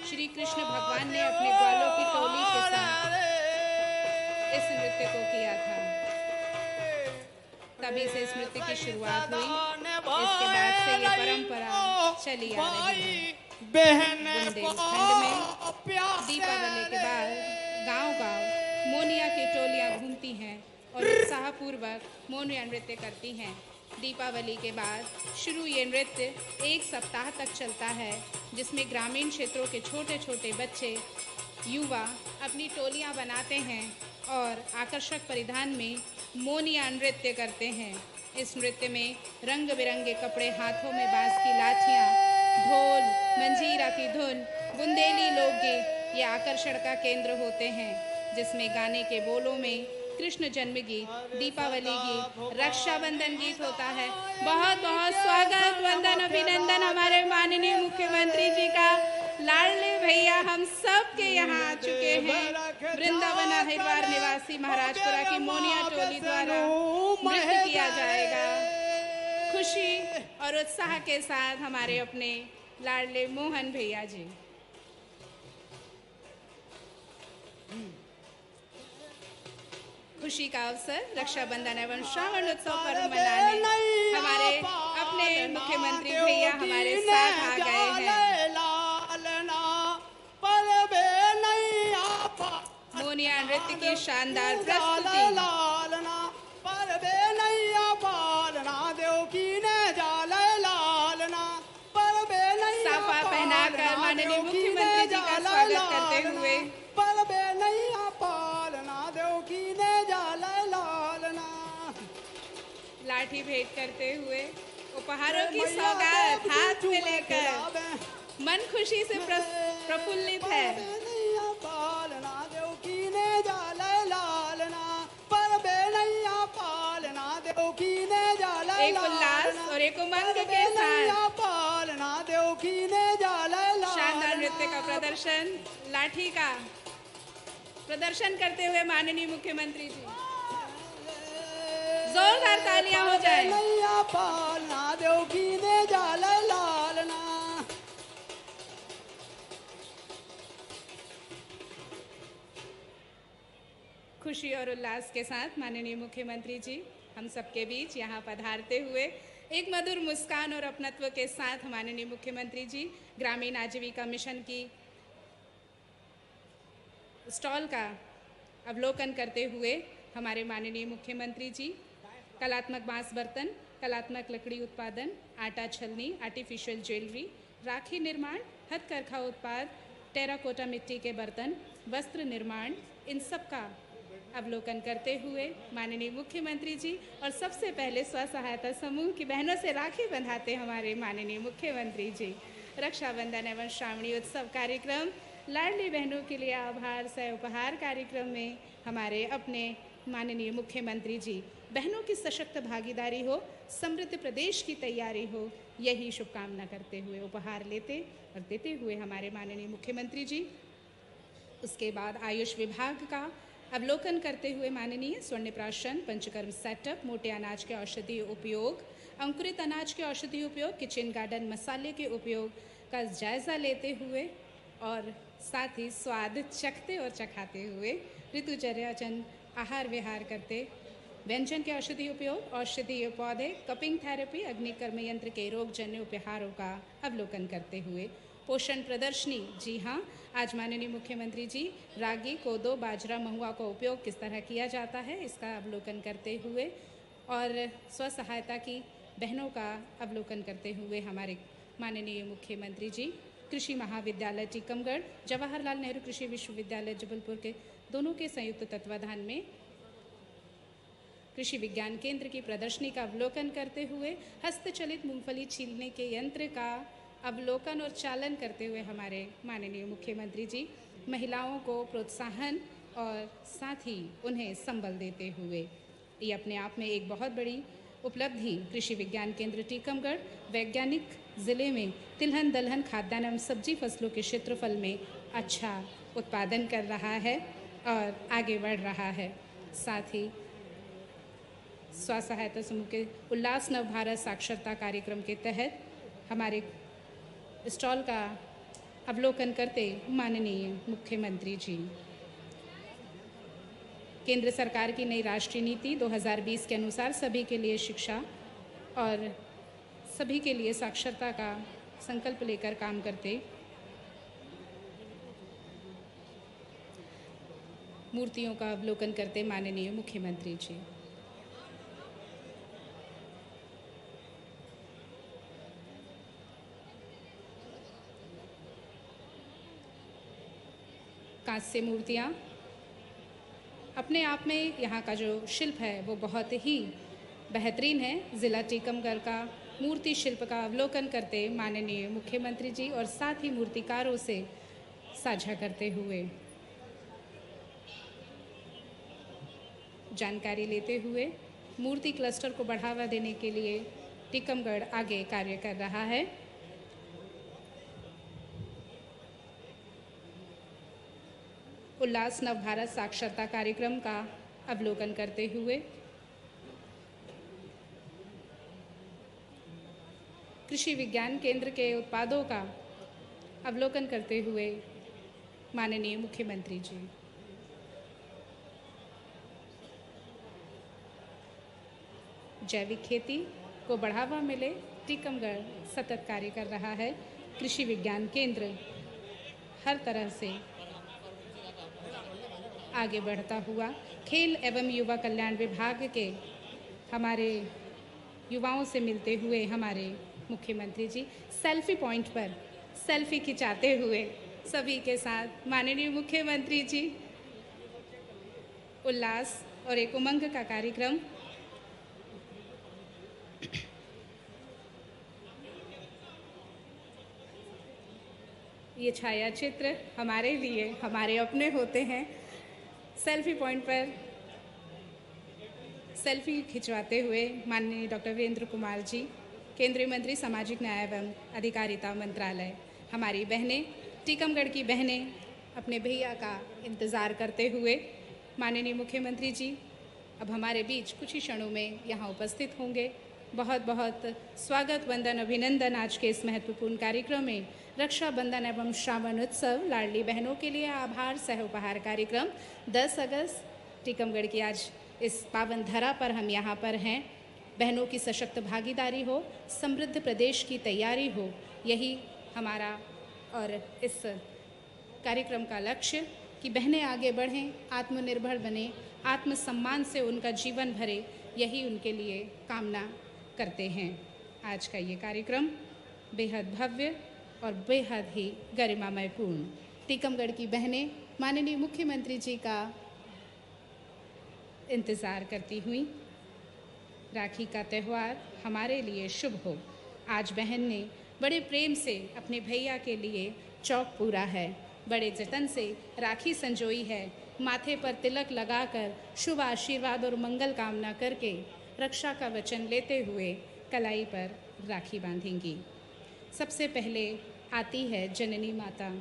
श्री कृष्ण भगवान ने अपने ग्वालों की टोली के साथ इस नृत्य को किया था। तभी से इस नृत्य की शुरुआत हुई। इसके बाद से ये परंपरा चली आ रही है। बुंदेलखंड में दीपावली के बाद गांव-गांव मोनिया की टोलियां घूमती हैं और उत्साहपूर्वक मोनिया नृत्य करती हैं। दीपावली के बाद शुरू ये नृत्य 1 सप्ताह तक चलता है, जिसमें ग्रामीण क्षेत्रों के छोटे छोटे बच्चे युवा अपनी टोलियां बनाते हैं और आकर्षक परिधान में मोनिया नृत्य करते हैं। इस नृत्य में रंग बिरंगे कपड़े, हाथों में बांस की लाठियाँ, ढोल, मंजीरा की धुन, बुंदेली लोकगीत ये आकर्षण का केंद्र होते हैं, जिसमें गाने के बोलों में कृष्ण जन्म गीत, दीपावली गीत, रक्षाबंधन गीत होता है। बहुत बहुत स्वागत, वंदन, अभिनंदन हमारे माननीय मुख्यमंत्री जी का। लाडले भैया हम सब के यहाँ आ चुके हैं। वृंदावन अहिरवार निवासी महाराजपुरा की मोनिया टोली द्वारा नृत्य किया जाएगा। खुशी और उत्साह के साथ हमारे अपने लाडले मोहन भैया जी। खुशी का अवसर रक्षाबंधन एवं श्रावण उत्सव पर्व मनाने हमारे अपने मुख्यमंत्री भैया हमारे साथ आ गए हैं। मोनिया नृत्य की शानदार प्रस्तुति। साफा पहनाकर माननीय मुख्यमंत्री जी का स्वागत करते हुए लाठी भेंट करते हुए उपहारों की सौगात हाथ में लेकर मन खुशी से प्रफुल्लित है। एक उल्लास और एक उमंग के साथ शानदार नृत्य का प्रदर्शन, लाठी का प्रदर्शन करते हुए माननीय मुख्यमंत्री जी। जोरदार तालियां हो जाए। खुशी और उल्लास के साथ माननीय मुख्यमंत्री जी हम सबके बीच यहाँ पधारते हुए एक मधुर मुस्कान और अपनत्व के साथ माननीय मुख्यमंत्री जी ग्रामीण आजीविका मिशन की स्टॉल का अवलोकन करते हुए हमारे माननीय मुख्यमंत्री जी कलात्मक बांस बर्तन, कलात्मक लकड़ी उत्पादन, आटा छलनी, आर्टिफिशियल ज्वेलरी, राखी निर्माण, हथकरघा उत्पाद, टेराकोटा मिट्टी के बर्तन, वस्त्र निर्माण, इन सब का अवलोकन करते हुए माननीय मुख्यमंत्री जी और सबसे पहले स्व सहायता समूह की बहनों से राखी बंधाते हमारे माननीय मुख्यमंत्री जी। रक्षाबंधन एवं श्रावणी उत्सव कार्यक्रम, लाडली बहनों के लिए आभार सह उपहार कार्यक्रम में हमारे अपने माननीय मुख्यमंत्री जी बहनों की सशक्त भागीदारी हो, समृद्ध प्रदेश की तैयारी हो, यही शुभकामना करते हुए उपहार लेते और देते हुए हमारे माननीय मुख्यमंत्री जी उसके बाद आयुष विभाग का अवलोकन करते हुए माननीय स्वर्ण प्राशन, पंचकर्म सेटअप, मोटे अनाज के औषधीय उपयोग, अंकुरित अनाज के औषधीय उपयोग, किचन गार्डन मसाले के उपयोग का जायजा लेते हुए और साथ ही स्वाद चखते और चखाते हुए ऋतुचर्याचन आहार विहार करते व्यंजन के औषधीय उपयोग, औषधीय पौधे, कपिंग थेरेपी, अग्निकर्म यंत्र के रोगजन्य उपहारों का अवलोकन करते हुए पोषण प्रदर्शनी, जी हाँ, आज माननीय मुख्यमंत्री जी रागी, कोदो, बाजरा, महुआ का उपयोग किस तरह किया जाता है इसका अवलोकन करते हुए और स्व सहायता की बहनों का अवलोकन करते हुए हमारे माननीय मुख्यमंत्री जी कृषि महाविद्यालय टीकमगढ़, जवाहरलाल नेहरू कृषि विश्वविद्यालय जबलपुर के दोनों के संयुक्त तत्वाधान में कृषि विज्ञान केंद्र की प्रदर्शनी का अवलोकन करते हुए हस्तचलित मूंगफली छीलने के यंत्र का अवलोकन और चालन करते हुए हमारे माननीय मुख्यमंत्री जी महिलाओं को प्रोत्साहन और साथ ही उन्हें संबल देते हुए, ये अपने आप में एक बहुत बड़ी उपलब्धि कृषि विज्ञान केंद्र टीकमगढ़ वैज्ञानिक ज़िले में तिलहन दलहन खाद्यान्न एवं सब्जी फसलों के क्षेत्रफल में अच्छा उत्पादन कर रहा है और आगे बढ़ रहा है। साथ ही स्व सहायता समूह के उल्लास नव भारत साक्षरता कार्यक्रम के तहत हमारे स्टॉल का अवलोकन करते माननीय मुख्यमंत्री जी केंद्र सरकार की नई राष्ट्रीय नीति 2020 के अनुसार सभी के लिए शिक्षा और सभी के लिए साक्षरता का संकल्प लेकर काम करते मूर्तियों का अवलोकन करते माननीय मुख्यमंत्री जी। कांस्य मूर्तियाँ अपने आप में यहाँ का जो शिल्प है वो बहुत ही बेहतरीन है। ज़िला टीकमगढ़ का मूर्ति शिल्प का अवलोकन करते माननीय मुख्यमंत्री जी और साथ ही मूर्तिकारों से साझा करते हुए जानकारी लेते हुए मूर्ति क्लस्टर को बढ़ावा देने के लिए टीकमगढ़ आगे कार्य कर रहा है। उल्लास नव भारत साक्षरता कार्यक्रम का अवलोकन करते हुए कृषि विज्ञान केंद्र के उत्पादों का अवलोकन करते हुए माननीय मुख्यमंत्री जी जैविक खेती को बढ़ावा मिले टीकमगढ़ सतत कार्य कर रहा है। कृषि विज्ञान केंद्र हर तरह से आगे बढ़ता हुआ खेल एवं युवा कल्याण विभाग के हमारे युवाओं से मिलते हुए हमारे मुख्यमंत्री जी सेल्फी पॉइंट पर सेल्फी खिंचाते हुए सभी के साथ माननीय मुख्यमंत्री जी उल्लास और एक उमंग का कार्यक्रम ये छाया चित्र हमारे लिए हमारे अपने होते हैं। सेल्फी पॉइंट पर सेल्फी खिंचवाते हुए माननीय डॉक्टर वीरेंद्र कुमार जी केंद्रीय मंत्री सामाजिक न्याय एवं अधिकारिता मंत्रालय, हमारी बहनें टीकमगढ़ की बहनें अपने भैया का इंतज़ार करते हुए माननीय मुख्यमंत्री जी अब हमारे बीच कुछ ही क्षणों में यहाँ उपस्थित होंगे। बहुत बहुत स्वागत वंदन अभिनंदन आज के इस महत्वपूर्ण कार्यक्रम में रक्षाबंधन एवं श्रावण उत्सव लाडली बहनों के लिए आभार सह उपहार कार्यक्रम 10 अगस्त टीकमगढ़ की आज इस पावन धरा पर हम यहाँ पर हैं। बहनों की सशक्त भागीदारी हो, समृद्ध प्रदेश की तैयारी हो, यही हमारा और इस कार्यक्रम का लक्ष्य कि बहनें आगे बढ़ें, आत्मनिर्भर बने, आत्मसम्मान से उनका जीवन भरे, यही उनके लिए कामना करते हैं। आज का ये कार्यक्रम बेहद भव्य और बेहद ही गरिमामय पूर्ण। टीकमगढ़ की बहनें माननीय मुख्यमंत्री जी का इंतज़ार करती हुई, राखी का त्यौहार हमारे लिए शुभ हो। आज बहन ने बड़े प्रेम से अपने भैया के लिए चौक पूरा है, बड़े जतन से राखी संजोई है, माथे पर तिलक लगाकर शुभ आशीर्वाद और मंगल कामना करके रक्षा का वचन लेते हुए कलाई पर राखी बांधेंगी। सबसे पहले आती है जननी माता।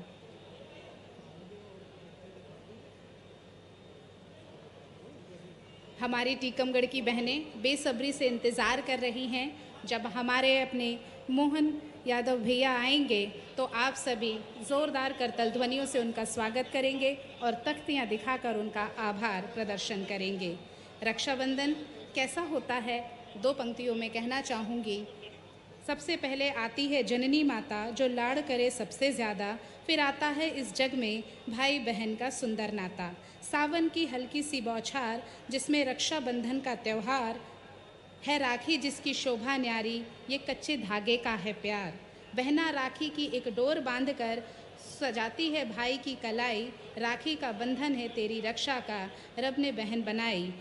हमारी टीकमगढ़ की बहनें बेसब्री से इंतज़ार कर रही हैं जब हमारे अपने मोहन यादव भैया आएंगे तो आप सभी ज़ोरदार करतल ध्वनियों से उनका स्वागत करेंगे और तख्तियाँ दिखाकर उनका आभार प्रदर्शन करेंगे। रक्षाबंधन कैसा होता है, दो पंक्तियों में कहना चाहूँगी। सबसे पहले आती है जननी माता जो लाड़ करे सबसे ज़्यादा, फिर आता है इस जग में भाई बहन का सुंदर नाता। सावन की हल्की सी बौछार जिसमें रक्षाबंधन का त्यौहार है, राखी जिसकी शोभा न्यारी, ये कच्चे धागे का है प्यार। बहना राखी की एक डोर बांधकर सजाती है भाई की कलाई, राखी का बंधन है तेरी रक्षा का, रब ने बहन बनाई।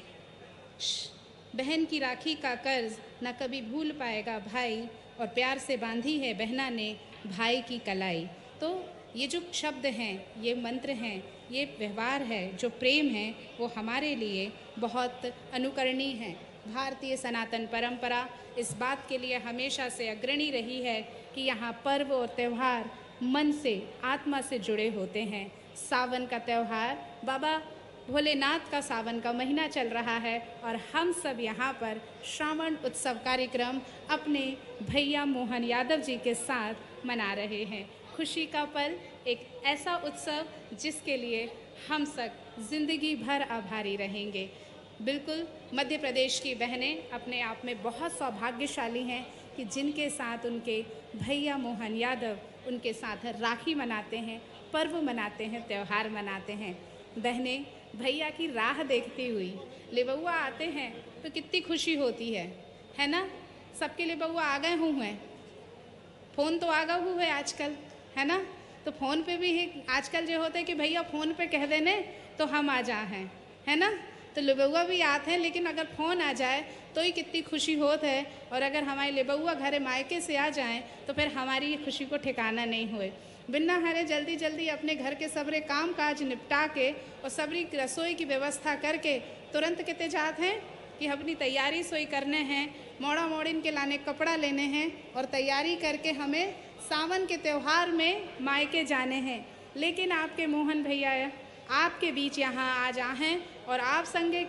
बहन की राखी का कर्ज न कभी भूल पाएगा भाई, और प्यार से बांधी है बहना ने भाई की कलाई। तो ये जो शब्द हैं, ये मंत्र हैं, ये व्यवहार है, जो प्रेम है, वो हमारे लिए बहुत अनुकरणीय है। भारतीय सनातन परंपरा इस बात के लिए हमेशा से अग्रणी रही है कि यहाँ पर्व और त्यौहार मन से, आत्मा से जुड़े होते हैं। सावन का त्यौहार, बाबा भोलेनाथ का सावन का महीना चल रहा है और हम सब यहाँ पर श्रावण उत्सव कार्यक्रम अपने भैया मोहन यादव जी के साथ मना रहे हैं। खुशी का पल, एक ऐसा उत्सव जिसके लिए हम सब जिंदगी भर आभारी रहेंगे। बिल्कुल, मध्य प्रदेश की बहनें अपने आप में बहुत सौभाग्यशाली हैं कि जिनके साथ उनके भैया मोहन यादव उनके साथ राखी मनाते हैं, पर्व मनाते हैं, त्यौहार मनाते हैं। बहनें भैया की राह देखती हुई लिबुआ आते हैं तो कितनी खुशी होती है ना। सबके लिबुआ आ गए हुए हैं, फ़ोन तो आ गए हुए आजकल, है ना। तो फ़ोन पे भी आजकल जो होता है कि भैया फ़ोन पे कह देने तो हम आ जा हैं, है ना। तो लिबुआ भी आते हैं, लेकिन अगर फ़ोन आ जाए तो ही कितनी खुशी होती है। और अगर हमारे लिबुआ घरे मायके से आ जाएं तो फिर हमारी खुशी को ठिकाना नहीं हुए। बिना हरे जल्दी जल्दी अपने घर के सबरे काम काज निपटा के और सबरी रसोई की व्यवस्था करके तुरंत कितने जाते हैं कि अपनी तैयारी सोई करने हैं, मोड़ा मोड़िन के लाने कपड़ा लेने हैं और तैयारी करके हमें सावन के त्यौहार में मायके जाने हैं। लेकिन आपके मोहन भैया आपके बीच यहाँ आज आए हैं और आप संगे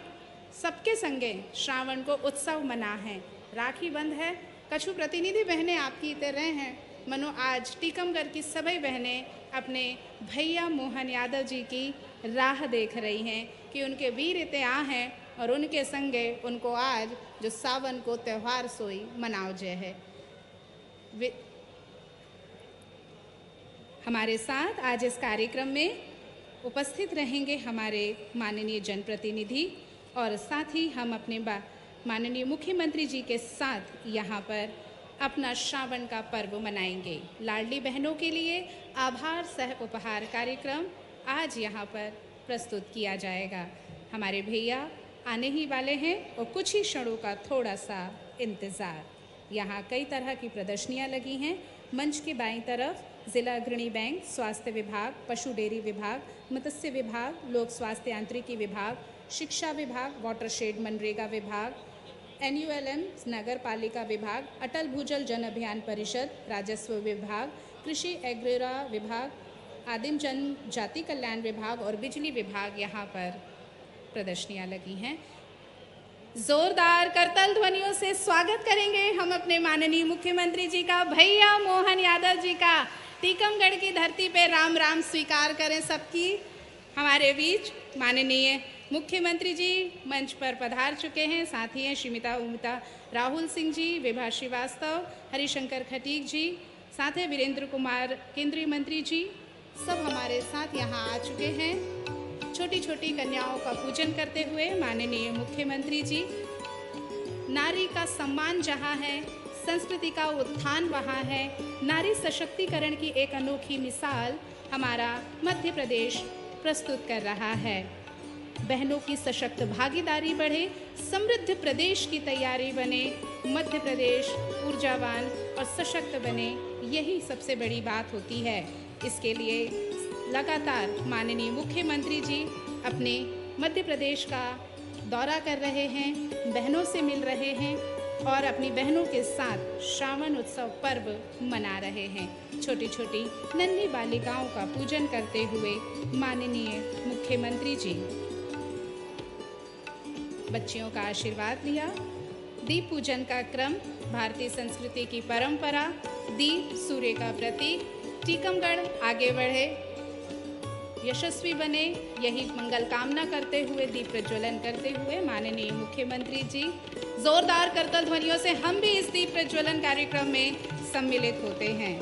सबके संगे श्रावण को उत्सव मना है, राखी बंध है। कछु प्रतिनिधि बहनें आपकी तरह हैं, मनो आज टीकमगढ़ की सभी बहनें अपने भैया मोहन यादव जी की राह देख रही हैं कि उनके वीर इते आ हैं और उनके संगे उनको आज जो सावन को त्यौहार सोई मनाओ जय है। हमारे साथ आज इस कार्यक्रम में उपस्थित रहेंगे हमारे माननीय जनप्रतिनिधि और साथ ही हम अपने माननीय मुख्यमंत्री जी के साथ यहाँ पर अपना श्रावण का पर्व मनाएंगे। लाडली बहनों के लिए आभार सह उपहार कार्यक्रम आज यहाँ पर प्रस्तुत किया जाएगा। हमारे भैया आने ही वाले हैं और कुछ ही क्षणों का थोड़ा सा इंतज़ार। यहाँ कई तरह की प्रदर्शनियाँ लगी हैं। मंच के बाईं तरफ जिला अग्रणी बैंक, स्वास्थ्य विभाग, पशु डेयरी विभाग, मत्स्य विभाग, लोक स्वास्थ्य यांत्रिकी विभाग, शिक्षा विभाग, वाटरशेड मनरेगा विभाग, NULM नगर पालिका विभाग, अटल भूजल जन अभियान परिषद, राजस्व विभाग, कृषि एग्रेरा विभाग, आदिम जनजाति कल्याण विभाग और बिजली विभाग यहाँ पर प्रदर्शनियाँ लगी हैं। जोरदार करतल ध्वनियों से स्वागत करेंगे हम अपने माननीय मुख्यमंत्री जी का, भैया मोहन यादव जी का। टीकमगढ़ की धरती पे राम राम स्वीकार करें सबकी। हमारे बीच माननीय मुख्यमंत्री जी मंच पर पधार चुके हैं। साथ ही हैं श्रीमिता उमिता राहुल सिंह जी, विभा श्रीवास्तव, हरिशंकर खटीक जी, साथ है वीरेंद्र कुमार केंद्रीय मंत्री जी, सब हमारे साथ यहाँ आ चुके हैं। छोटी छोटी कन्याओं का पूजन करते हुए माननीय मुख्यमंत्री जी, नारी का सम्मान जहाँ है, संस्कृति का उत्थान वहाँ है, नारी सशक्तिकरण की एक अनोखी मिसाल हमारा मध्य प्रदेश प्रस्तुत कर रहा है। बहनों की सशक्त भागीदारी बढ़े, समृद्ध प्रदेश की तैयारी बने, मध्य प्रदेश ऊर्जावान और सशक्त बने, यही सबसे बड़ी बात होती है। इसके लिए लगातार माननीय मुख्यमंत्री जी अपने मध्य प्रदेश का दौरा कर रहे हैं, बहनों से मिल रहे हैं और अपनी बहनों के साथ श्रावण उत्सव पर्व मना रहे हैं। छोटी छोटी नन्ही बालिकाओं का पूजन करते हुए माननीय मुख्यमंत्री जी बच्चियों का आशीर्वाद लिया। दीप पूजन का क्रम भारतीय संस्कृति की परंपरा, दीप सूर्य का प्रतीक, टीकमगढ़ आगे बढ़े, यशस्वी बने, यही मंगल कामना करते हुए दीप प्रज्वलन करते हुए माननीय मुख्यमंत्री जी जोरदार करतल ध्वनियों से हम भी इस दीप प्रज्वलन कार्यक्रम में सम्मिलित होते हैं।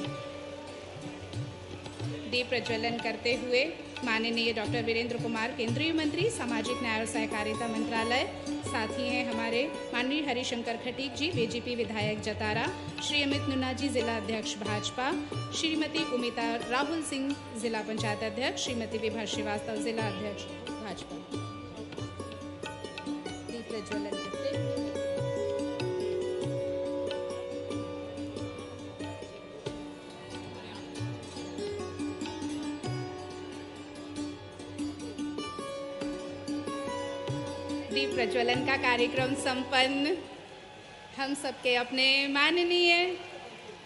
दीप प्रज्वलन करते हुए माननीय डॉक्टर वीरेंद्र कुमार केंद्रीय मंत्री सामाजिक न्याय और सहकारिता मंत्रालय, साथ ही हैं हमारे माननीय हरिशंकर खटीक जी बीजेपी विधायक जतारा, श्री अमित नुना जी जिला अध्यक्ष भाजपा, श्रीमती उमिता राहुल सिंह जिला पंचायत अध्यक्ष, श्रीमती विभा श्रीवास्तव जिला अध्यक्ष भाजपा। दीप प्रज्वलन करते हुए दीप प्रज्वलन का कार्यक्रम संपन्न। हम सबके अपने माननीय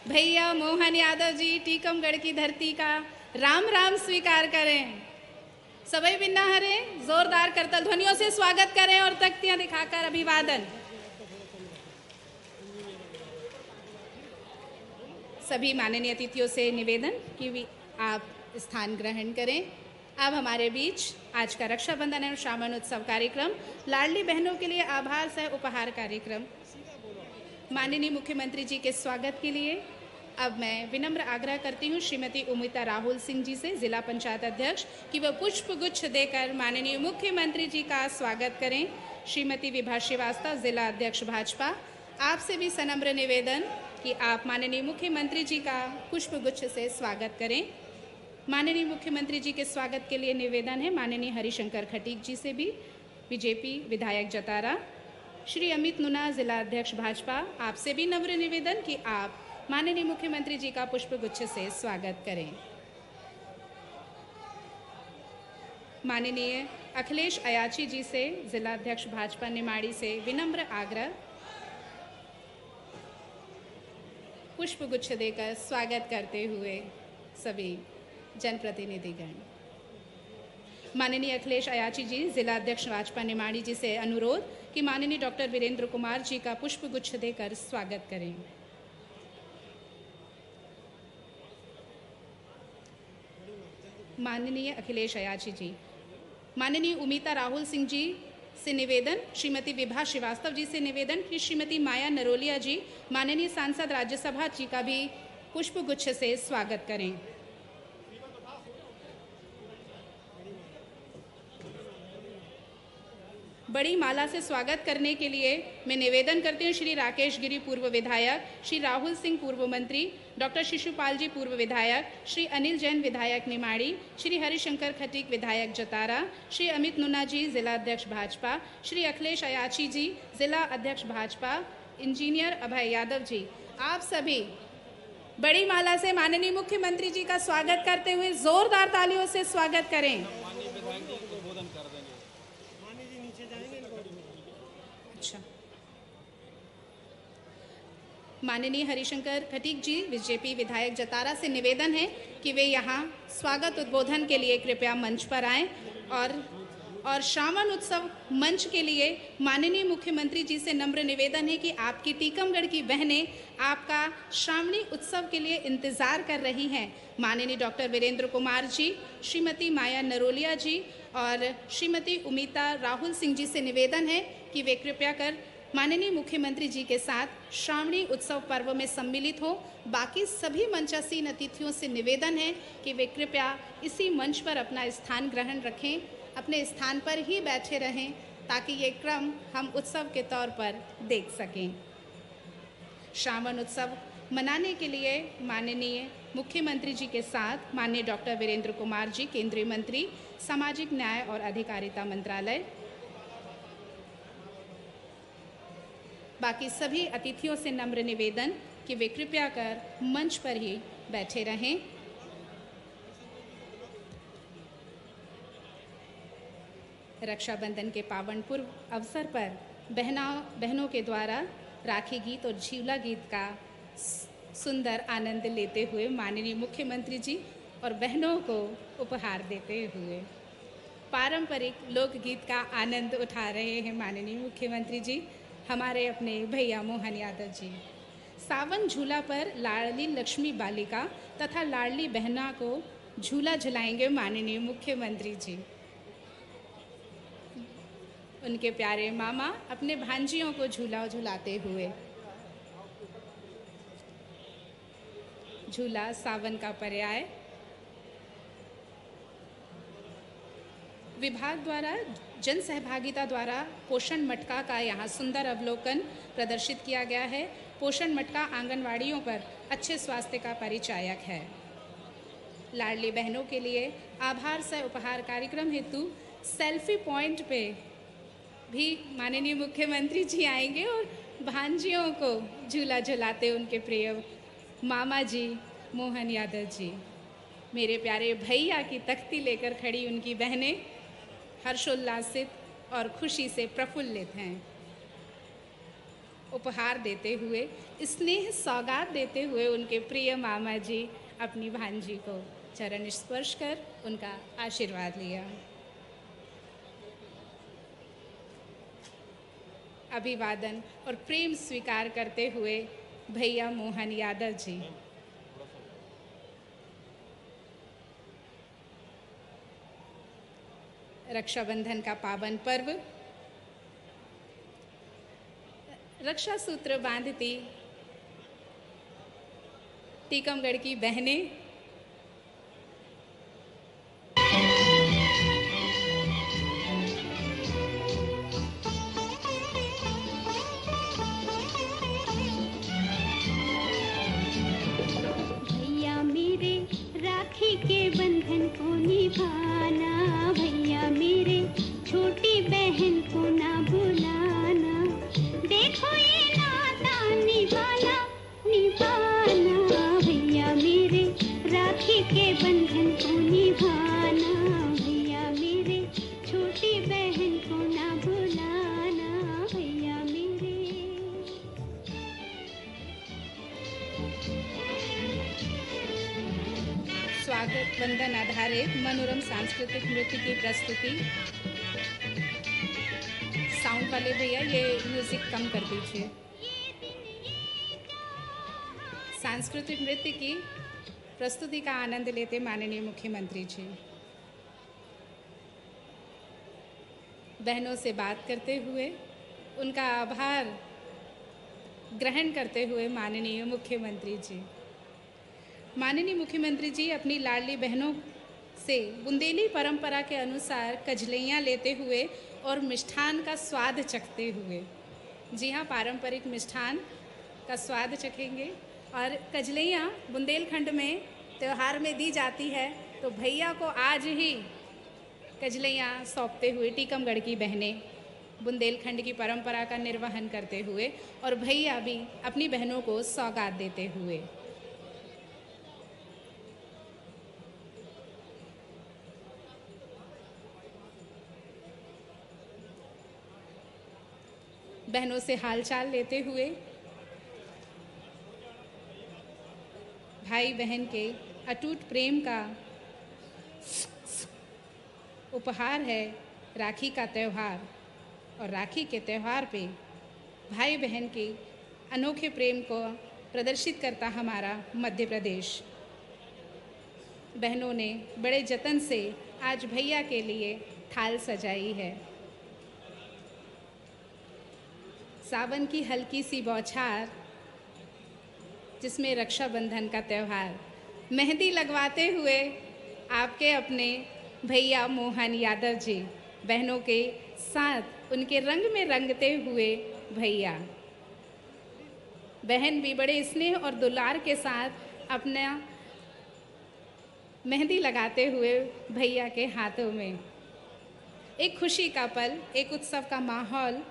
भैया मोहन यादव जी टीकमगढ़ की धरती का राम राम स्वीकार करें। सभी बिन्ना हरे जोरदार करतल ध्वनियों से स्वागत करें और तख्तियां दिखाकर अभिवादन। सभी माननीय अतिथियों से निवेदन कि आप स्थान ग्रहण करें। अब हमारे बीच आज का रक्षाबंधन एवं श्रावण उत्सव कार्यक्रम लाडली बहनों के लिए आभार सह उपहार कार्यक्रम माननीय मुख्यमंत्री जी के स्वागत के लिए अब मैं विनम्र आग्रह करती हूँ श्रीमती उमिता राहुल सिंह जी से, जिला पंचायत अध्यक्ष, कि वह पुष्प गुच्छ देकर माननीय मुख्यमंत्री जी का स्वागत करें। श्रीमती विभा श्रीवास्तव जिला अध्यक्ष भाजपा, आपसे भी सनम्र निवेदन कि आप माननीय मुख्यमंत्री जी का पुष्प गुच्छ से स्वागत करें। माननीय मुख्यमंत्री जी के स्वागत के लिए निवेदन है माननीय हरिशंकर खटीक जी से भी, बीजेपी विधायक जतारा, श्री अमित नुना जिला अध्यक्ष भाजपा, आपसे भी नम्र निवेदन कि आप माननीय मुख्यमंत्री जी का पुष्प गुच्छ से स्वागत करें। माननीय अखिलेश अयाची जी से, जिला अध्यक्ष भाजपा निमाड़ी से विनम्र आग्रह, पुष्प गुच्छ देकर स्वागत करते हुए सभी जनप्रतिनिधिगण। माननीय अखिलेश अयाची जी जिला अध्यक्ष भाजपा निमाड़ी जी से अनुरोध कि माननीय डॉक्टर वीरेंद्र कुमार जी का पुष्प गुच्छ देकर स्वागत करें। माननीय अखिलेश अयाची जी, माननीय उमिता राहुल सिंह जी से निवेदन, श्रीमती विभा श्रीवास्तव जी से निवेदन कि श्रीमती माया नरोलिया जी माननीय सांसद राज्यसभा जी का भी पुष्प गुच्छ से स्वागत करें। बड़ी माला से स्वागत करने के लिए मैं निवेदन करती हूँ श्री राकेश गिरी पूर्व विधायक, श्री राहुल सिंह पूर्व मंत्री, डॉक्टर शिशुपाल जी पूर्व विधायक, श्री अनिल जैन विधायक निमाड़ी, श्री हरिशंकर खटीक विधायक जतारा, श्री अमित नुना जी जिला अध्यक्ष भाजपा, श्री अखिलेश अयाची जी जिला अध्यक्ष भाजपा, इंजीनियर अभय यादव जी, आप सभी बड़ी माला से माननीय मुख्यमंत्री जी का स्वागत करते हुए जोरदार तालियों से स्वागत करें। अच्छा, माननीय हरिशंकर खटीक जी बीजेपी विधायक जतारा से निवेदन है कि वे यहाँ स्वागत उद्बोधन के लिए कृपया मंच पर आएं और श्रावण उत्सव मंच के लिए माननीय मुख्यमंत्री जी से नम्र निवेदन है कि आपकी टीकमगढ़ की बहनें आपका श्रावणी उत्सव के लिए इंतज़ार कर रही हैं। माननीय डॉक्टर वीरेंद्र कुमार जी, श्रीमती माया नरोलिया जी और श्रीमती उमिता राहुल सिंह जी से निवेदन है कि वे कृपया कर माननीय मुख्यमंत्री जी के साथ श्रावणी उत्सव पर्व में सम्मिलित हो। बाकी सभी मंचासीन अतिथियों से निवेदन है कि वे कृपया इसी मंच पर अपना स्थान ग्रहण रखें अपने स्थान पर ही बैठे रहें ताकि ये क्रम हम उत्सव के तौर पर देख सकें। श्रावण उत्सव मनाने के लिए माननीय मुख्यमंत्री जी के साथ माननीय डॉक्टर वीरेंद्र कुमार जी, केंद्रीय मंत्री सामाजिक न्याय और अधिकारिता मंत्रालय, बाकी सभी अतिथियों से नम्र निवेदन कि वे कृपया कर मंच पर ही बैठे रहें। रक्षाबंधन के पावन पूर्व अवसर पर बहनों के द्वारा राखी गीत और झूला गीत का सुंदर आनंद लेते हुए माननीय मुख्यमंत्री जी और बहनों को उपहार देते हुए पारंपरिक लोकगीत का आनंद उठा रहे हैं माननीय मुख्यमंत्री जी, हमारे अपने भैया मोहन यादव जी। सावन झूला पर लाडली लक्ष्मी बालिका तथा लाडली बहना को झूला झुलाएंगे माननीय मुख्यमंत्री जी। उनके प्यारे मामा अपने भांजियों को झूला झुलाते हुए। झूला सावन का पर्याय। विभाग द्वारा जन सहभागिता द्वारा पोषण मटका का यहाँ सुंदर अवलोकन प्रदर्शित किया गया है। पोषण मटका आंगनवाड़ियों पर अच्छे स्वास्थ्य का परिचायक है। लाडली बहनों के लिए आभार से उपहार कार्यक्रम हेतु सेल्फी पॉइंट पे भी माननीय मुख्यमंत्री जी आएंगे और भांजियों को झूला झुलाते उनके प्रिय मामा जी मोहन यादव जी। मेरे प्यारे भैया की तख्ती लेकर खड़ी उनकी बहनें हर्षोल्लासित और खुशी से प्रफुल्लित हैं। उपहार देते हुए, स्नेह सौगात देते हुए उनके प्रिय मामा जी अपनी भांजी को चरण स्पर्श कर उनका आशीर्वाद लिया। अभिवादन और प्रेम स्वीकार करते हुए भैया मोहन यादव जी। रक्षाबंधन का पावन पर्व, रक्षा सूत्र बांधती टीकमगढ़ की बहनें भैया मेरे राखी के बंधन को निभाना, भैया मेरे छोटी बहन को ना बुलाना, देखो ये नाता निभाना निभाना, भैया मेरे राखी के बंधन को निभाना, भैया मेरे छोटी बहन को ना बुलाना, भैया मेरे। स्वागत वंदन आधारित मनोरम सांस्कृतिक नृत्य की प्रस्तुति। साउंड वाले भैया ये म्यूजिक कम कर दीजिए। सांस्कृतिक नृत्य की प्रस्तुति का आनंद लेते माननीय मुख्यमंत्री जी। बहनों से बात करते हुए उनका आभार ग्रहण करते हुए माननीय मुख्यमंत्री जी। माननीय मुख्यमंत्री जी अपनी लाडली बहनों से बुंदेली परंपरा के अनुसार कजलैयाँ लेते हुए और मिष्ठान का स्वाद चखते हुए, जी हाँ, पारंपरिक मिष्ठान का स्वाद चखेंगे। और कजलैयाँ बुंदेलखंड में त्यौहार में दी जाती है, तो भैया को आज ही कजलैयाँ सौंपते हुए टीकमगढ़ की बहनें बुंदेलखंड की परंपरा का निर्वहन करते हुए और भैया भी अपनी बहनों को सौगात देते हुए। बहनों से हालचाल लेते हुए भाई बहन के अटूट प्रेम का उपहार है राखी का त्यौहार। और राखी के त्यौहार पे भाई बहन के अनोखे प्रेम को प्रदर्शित करता हमारा मध्य प्रदेश। बहनों ने बड़े जतन से आज भैया के लिए थाल सजाई है। सावन की हल्की सी बौछार, जिसमें रक्षाबंधन का त्यौहार, मेहंदी लगवाते हुए आपके अपने भैया मोहन यादव जी, बहनों के साथ उनके रंग में रंगते हुए भैया। बहन भी बड़े स्नेह और दुलार के साथ अपना मेहंदी लगाते हुए भैया के हाथों में। एक खुशी का पल, एक उत्सव का माहौल।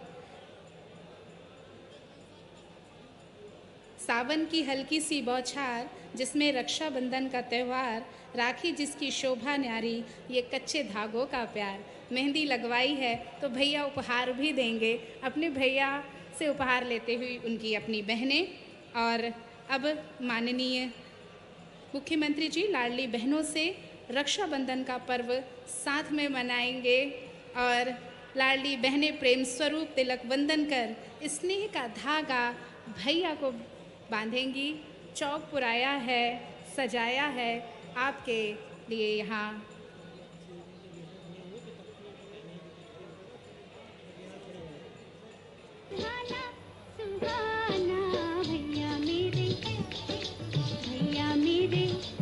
सावन की हल्की सी बौछार, जिसमें रक्षाबंधन का त्यौहार, राखी जिसकी शोभा न्यारी, ये कच्चे धागों का प्यार। मेहंदी लगवाई है तो भैया उपहार भी देंगे, अपने भैया से उपहार लेते हुए उनकी अपनी बहनें। और अब माननीय मुख्यमंत्री जी लाडली बहनों से रक्षाबंधन का पर्व साथ में मनाएंगे और लाडली बहनें प्रेम स्वरूप तिलक वंदन कर स्नेह का धागा भैया को बांधेंगी। चौक पुराया है, सजाया है आपके लिए यहाँ।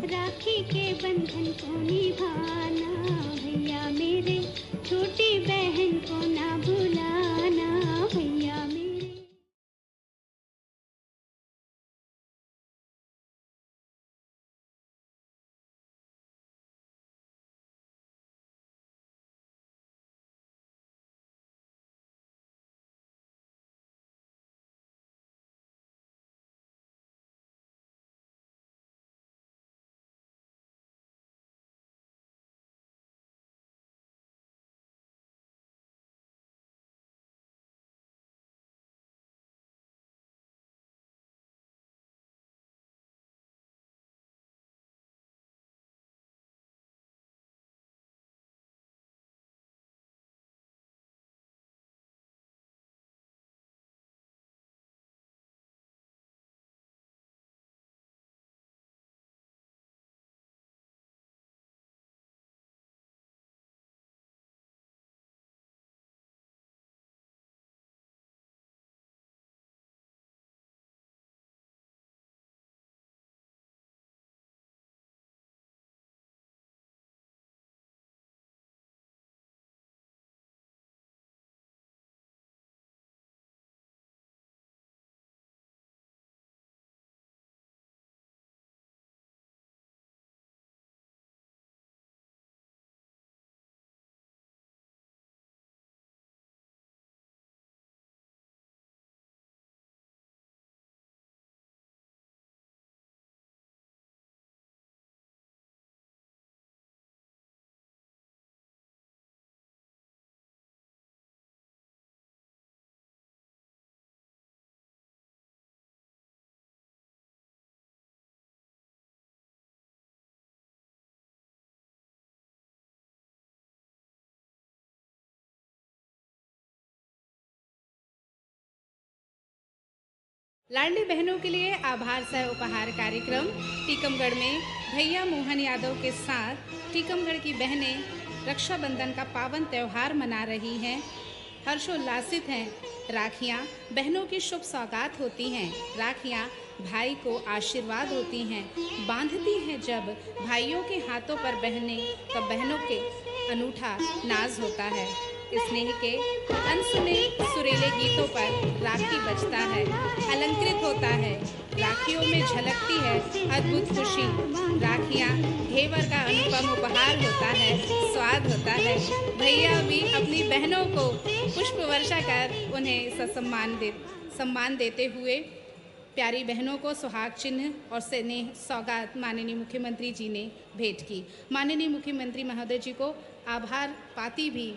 राखी के बंधन को निभाना, भैया मेरे छोटी बहन को ना भुलाना, भैया मेरे। लाडली बहनों के लिए आभार सह उपहार कार्यक्रम टीकमगढ़ में भैया मोहन यादव के साथ टीकमगढ़ की बहनें रक्षाबंधन का पावन त्यौहार मना रही हैं। हर्षोल्लासित हैं। राखियाँ बहनों की शुभ सौगात होती हैं। राखियाँ भाई को आशीर्वाद होती हैं, बांधती हैं जब भाइयों के हाथों पर बहनें, तब बहनों के अनूठा नाज होता है। स्नेह के अंश में सुरीले गीतों पर राखी बजता है, अलंकृत होता है। राखियों में झलकती है अद्भुत खुशी। राखियाँ घेवर का अनुपम उपहार होता है, स्वाद होता है। भैया भी अपनी बहनों को पुष्प वर्षा कर उन्हें सम्मान देते हुए प्यारी बहनों को सुहाग चिन्ह और स्नेह सौगात माननीय मुख्यमंत्री जी ने भेंट की। माननीय मुख्यमंत्री महोदय जी को आभार पाती भी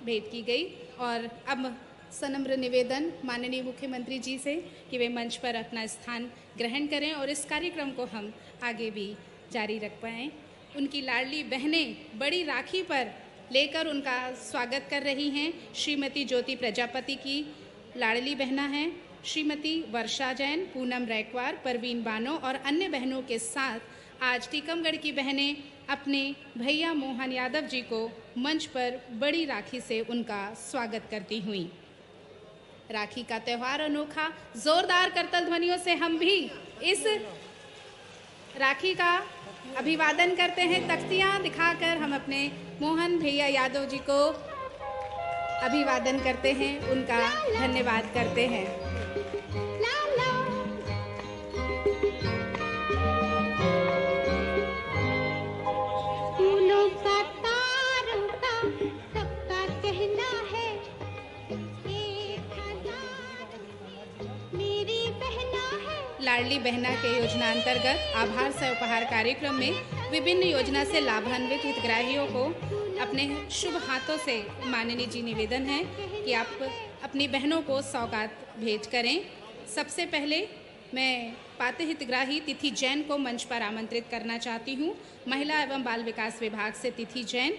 भेंट की गई। और अब सनम्र निवेदन माननीय मुख्यमंत्री जी से कि वे मंच पर अपना स्थान ग्रहण करें और इस कार्यक्रम को हम आगे भी जारी रख पाएँ। उनकी लाडली बहनें बड़ी राखी पर लेकर उनका स्वागत कर रही हैं। श्रीमती ज्योति प्रजापति की लाडली बहना हैं, श्रीमती वर्षा जैन, पूनम रैकवार, परवीन बानो और अन्य बहनों के साथ आज टीकमगढ़ की बहनें अपने भैया मोहन यादव जी को मंच पर बड़ी राखी से उनका स्वागत करती हुई। राखी का त्यौहार अनोखा, जोरदार करतल ध्वनियों से हम भी इस राखी का अभिवादन करते हैं। तख्तियां दिखाकर हम अपने मोहन भैया यादव जी को अभिवादन करते हैं, उनका धन्यवाद करते हैं। फूलों का तारों का सबका कहना है, 1000 मेरी बहना है। लाडली बहना के योजना अंतर्गत आभार सह उपहार कार्यक्रम में विभिन्न योजना से लाभान्वित हितग्राहियों को अपने शुभ हाथों से माननीय जी निवेदन है कि आप अपनी बहनों को सौगात भेंट करें। सबसे पहले मैं पात्र हितग्राही तिथि जैन को मंच पर आमंत्रित करना चाहती हूँ। महिला एवं बाल विकास विभाग से तिथि जैन।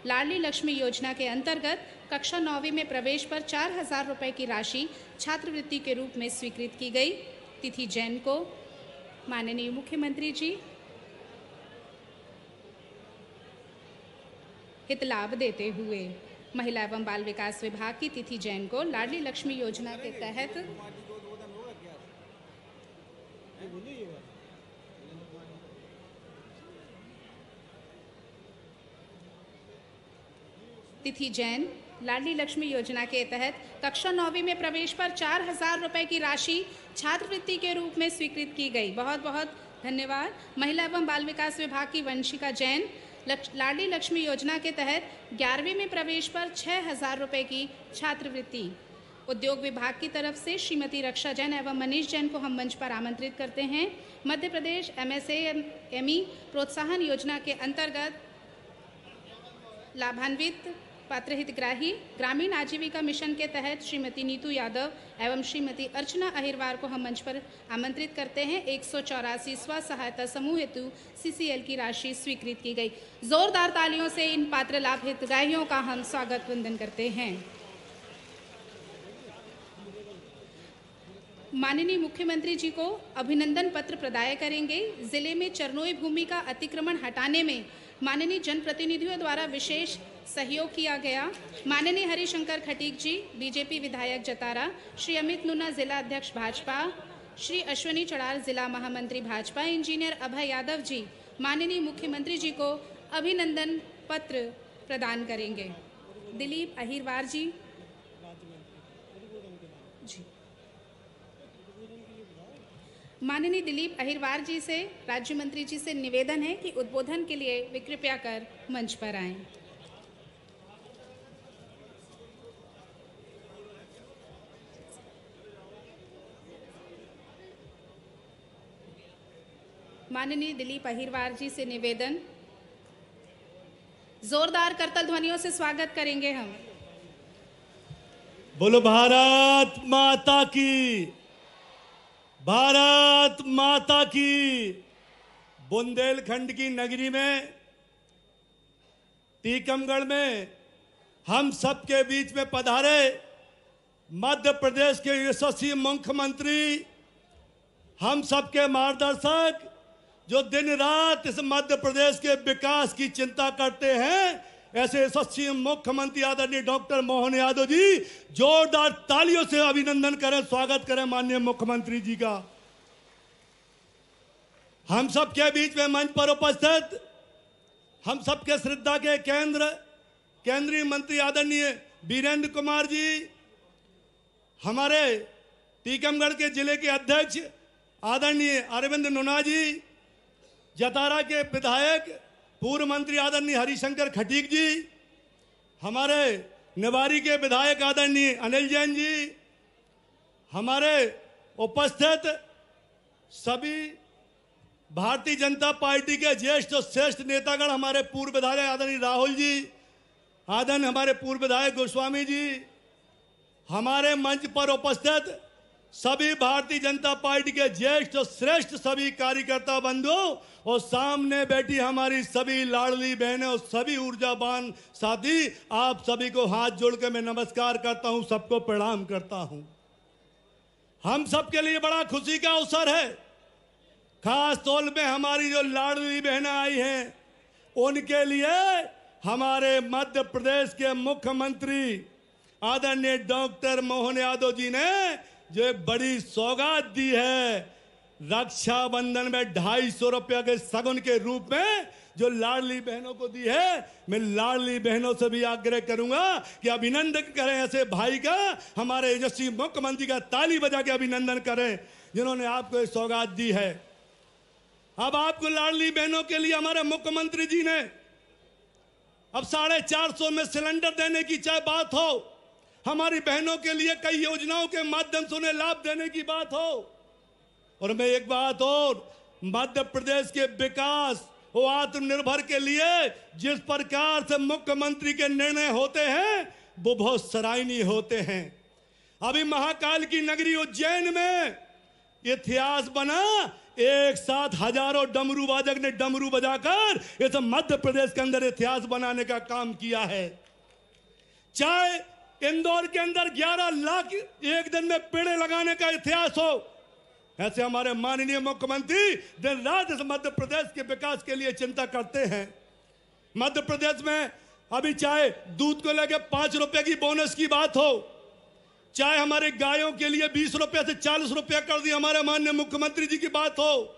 लाडली लक्ष्मी योजना के अंतर्गत कक्षा 9वीं में प्रवेश पर 4,000 रुपये की राशि छात्रवृत्ति के रूप में स्वीकृत की गई। तिथि जैन को माननीय मुख्यमंत्री जी हित लाभ देते हुए महिला एवं बाल विकास विभाग की तिथि जैन को लाडली लक्ष्मी योजना के तहत तिथि जैन लाडली लक्ष्मी योजना के तहत कक्षा 9वीं में प्रवेश पर 4,000 रुपये की राशि छात्रवृत्ति के रूप में स्वीकृत की गई। बहुत बहुत धन्यवाद। महिला एवं बाल विकास विभाग की वंशिका जैन लाडली लक्ष्मी योजना के तहत 11वीं में प्रवेश पर 6,000 रुपये की छात्रवृत्ति। उद्योग विभाग की तरफ से श्रीमती रक्षा जैन एवं मनीष जैन को हम मंच पर आमंत्रित करते हैं। मध्य प्रदेश MSAME प्रोत्साहन योजना के अंतर्गत लाभान्वित पात्र हितग्राही ग्रामीण आजीविका मिशन के तहत श्रीमती नीतू यादव एवं श्रीमती अर्चना अहिरवार को हम मंच पर आमंत्रित करते हैं। 184 स्व सहायता समूह हेतु CCL की राशि स्वीकृत की गई। जोरदार तालियों से इन पात्र लाभ हितग्राहियों का हम स्वागत वंदन करते हैं। माननीय मुख्यमंत्री जी को अभिनंदन पत्र प्रदाय करेंगे। जिले में चरनोई भूमि का अतिक्रमण हटाने में माननीय जनप्रतिनिधियों द्वारा विशेष सहयोग किया गया। माननीय हरिशंकर खटीक जी बीजेपी विधायक जतारा, श्री अमित नूना जिला अध्यक्ष भाजपा, श्री अश्वनी चड़ार जिला महामंत्री भाजपा, इंजीनियर अभय यादव जी माननीय मुख्यमंत्री जी को अभिनंदन पत्र प्रदान करेंगे। दिलीप अहिरवार जी माननीय दिलीप अहिरवार जी से राज्य मंत्री जी से निवेदन है कि उद्बोधन के लिए वे कृपया कर मंच पर आएं। माननीय दिलीप अहिरवार जी से निवेदन, जोरदार करतल ध्वनियों से स्वागत करेंगे हम। बोलो भारत माता की, भारत माता की। बुंदेलखंड की नगरी में टीकमगढ़ में हम सबके बीच में पधारे मध्य प्रदेश के यशस्वी मुख्यमंत्री, हम सबके मार्गदर्शक, जो दिन रात इस मध्य प्रदेश के विकास की चिंता करते हैं, ऐसे यशस्वी मुख्यमंत्री आदरणीय डॉक्टर मोहन यादव जी, जोरदार तालियों से अभिनंदन करें, स्वागत करें माननीय मुख्यमंत्री जी का। हम सबके बीच में मंच पर उपस्थित हम सबके श्रद्धा के केंद्रीय मंत्री आदरणीय वीरेंद्र कुमार जी, हमारे टीकमगढ़ के जिले के अध्यक्ष आदरणीय अरविंद नूना जी, जतारा के विधायक पूर्व मंत्री आदरणीय हरिशंकर खटीक जी, हमारे निवारी के विधायक आदरणीय अनिल जैन जी, हमारे उपस्थित सभी भारतीय जनता पार्टी के ज्येष्ठ और श्रेष्ठ नेतागण, हमारे पूर्व विधायक आदरणीय राहुल जी, आदरणीय हमारे पूर्व विधायक गोस्वामी जी, हमारे मंच पर उपस्थित सभी भारतीय जनता पार्टी के ज्येष्ठ और श्रेष्ठ सभी कार्यकर्ता बंधुओं और सामने बैठी हमारी सभी लाडली बहनें और सभी ऊर्जावान साथी, आप सभी को हाथ जोड़ के मैं नमस्कार करता हूं, सबको प्रणाम करता हूं। हम सबके लिए बड़ा खुशी का अवसर है। खास तौर पे हमारी जो लाडली बहनें आई हैं, उनके लिए हमारे मध्य प्रदेश के मुख्यमंत्री आदरणीय डॉक्टर मोहन यादव जी ने जो एक बड़ी सौगात दी है, रक्षाबंधन में 250 रुपया के सगुन के रूप में जो लाडली बहनों को दी है। मैं लाडली बहनों से भी आग्रह करूंगा कि अभिनंदन करें ऐसे भाई का, हमारे यशस्वी मुख्यमंत्री का ताली बजा के अभिनंदन करें जिन्होंने आपको एक सौगात दी है। अब आपको लाडली बहनों के लिए हमारे मुख्यमंत्री जी ने अब 450 में सिलेंडर देने की चाहे बात हो, हमारी बहनों के लिए कई योजनाओं के माध्यम से उन्हें लाभ देने की बात हो। और मैं एक बात और, मध्य प्रदेश के विकास और आत्मनिर्भर के लिए जिस प्रकार से मुख्यमंत्री के निर्णय होते हैं वो बहुत सराहनीय होते हैं। अभी महाकाल की नगरी उज्जैन में इतिहास बना, एक साथ हजारों डमरू वादक ने डमरू बजाकर इस मध्य प्रदेश के अंदर इतिहास बनाने का काम किया है। चाहे इंदौर के अंदर 11 लाख एक दिन में पेड़ लगाने का इतिहास हो, ऐसे हमारे माननीय मुख्यमंत्री दिन रात इस मध्य प्रदेश के विकास के लिए चिंता करते हैं। मध्य प्रदेश में अभी चाहे दूध को लेकर 5 रुपए की बोनस की बात हो, चाहे हमारे गायों के लिए 20 रुपए से 40 रुपए कर दी हमारे माननीय मुख्यमंत्री जी की बात हो,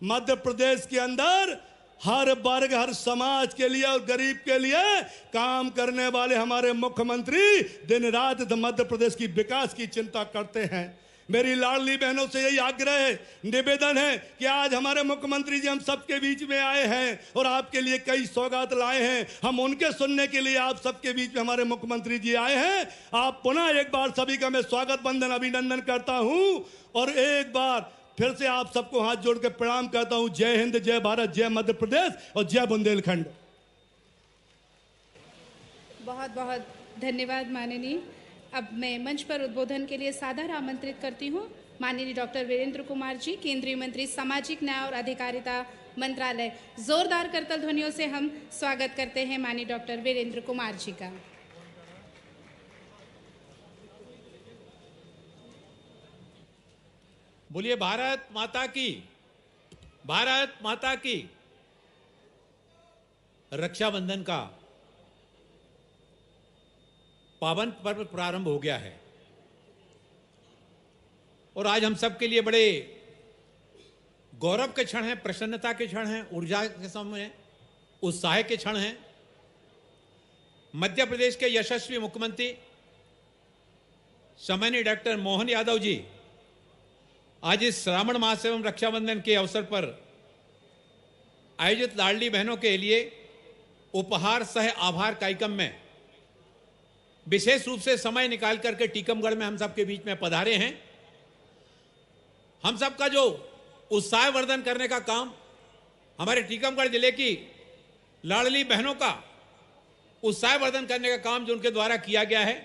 मध्य प्रदेश के अंदर हर वर्ग हर समाज के लिए और गरीब के लिए काम करने वाले हमारे मुख्यमंत्री दिन रात मध्य प्रदेश की विकास की चिंता करते हैं। मेरी लाडली बहनों से यही आग्रह है, निवेदन है कि आज हमारे मुख्यमंत्री जी हम सबके बीच में आए हैं और आपके लिए कई सौगात लाए हैं। हम उनके सुनने के लिए आप सबके बीच में हमारे मुख्यमंत्री जी आए हैं। आप पुनः एक बार सभी का मैं स्वागत बंदन अभिनंदन करता हूं और एक बार फिर से आप सबको हाथ जोड़ के प्रणाम करता हूं। जय हिंद, जय भारत, जय मध्य प्रदेश और जय बुंदेलखंड। बहुत बहुत धन्यवाद माननीय। अब मैं मंच पर उद्बोधन के लिए सादर आमंत्रित करती हूँ माननीय डॉक्टर वीरेंद्र कुमार जी, केंद्रीय मंत्री सामाजिक न्याय और अधिकारिता मंत्रालय। जोरदार करतल ध्वनियों से हम स्वागत करते हैं माननीय डॉक्टर वीरेंद्र कुमार जी का। बोलिए भारत माता की, भारत माता की। रक्षाबंधन का पावन पर्व प्रारंभ हो गया है और आज हम सब के लिए बड़े गौरव के क्षण हैं, प्रसन्नता के क्षण हैं, ऊर्जा के समय, उत्साह के क्षण हैं। मध्य प्रदेश के यशस्वी मुख्यमंत्री सम्माननीय डॉक्टर मोहन यादव जी आज इस श्रावण मास एवं रक्षाबंधन के अवसर पर आयोजित लाडली बहनों के लिए उपहार सह आभार कार्यक्रम में विशेष रूप से समय निकाल करके टीकमगढ़ में हम सबके बीच में पधारे हैं। हम सबका जो उत्साह वर्धन करने का काम हमारे टीकमगढ़ जिले की लाडली बहनों का उत्साह वर्धन करने का काम जो उनके द्वारा किया गया है,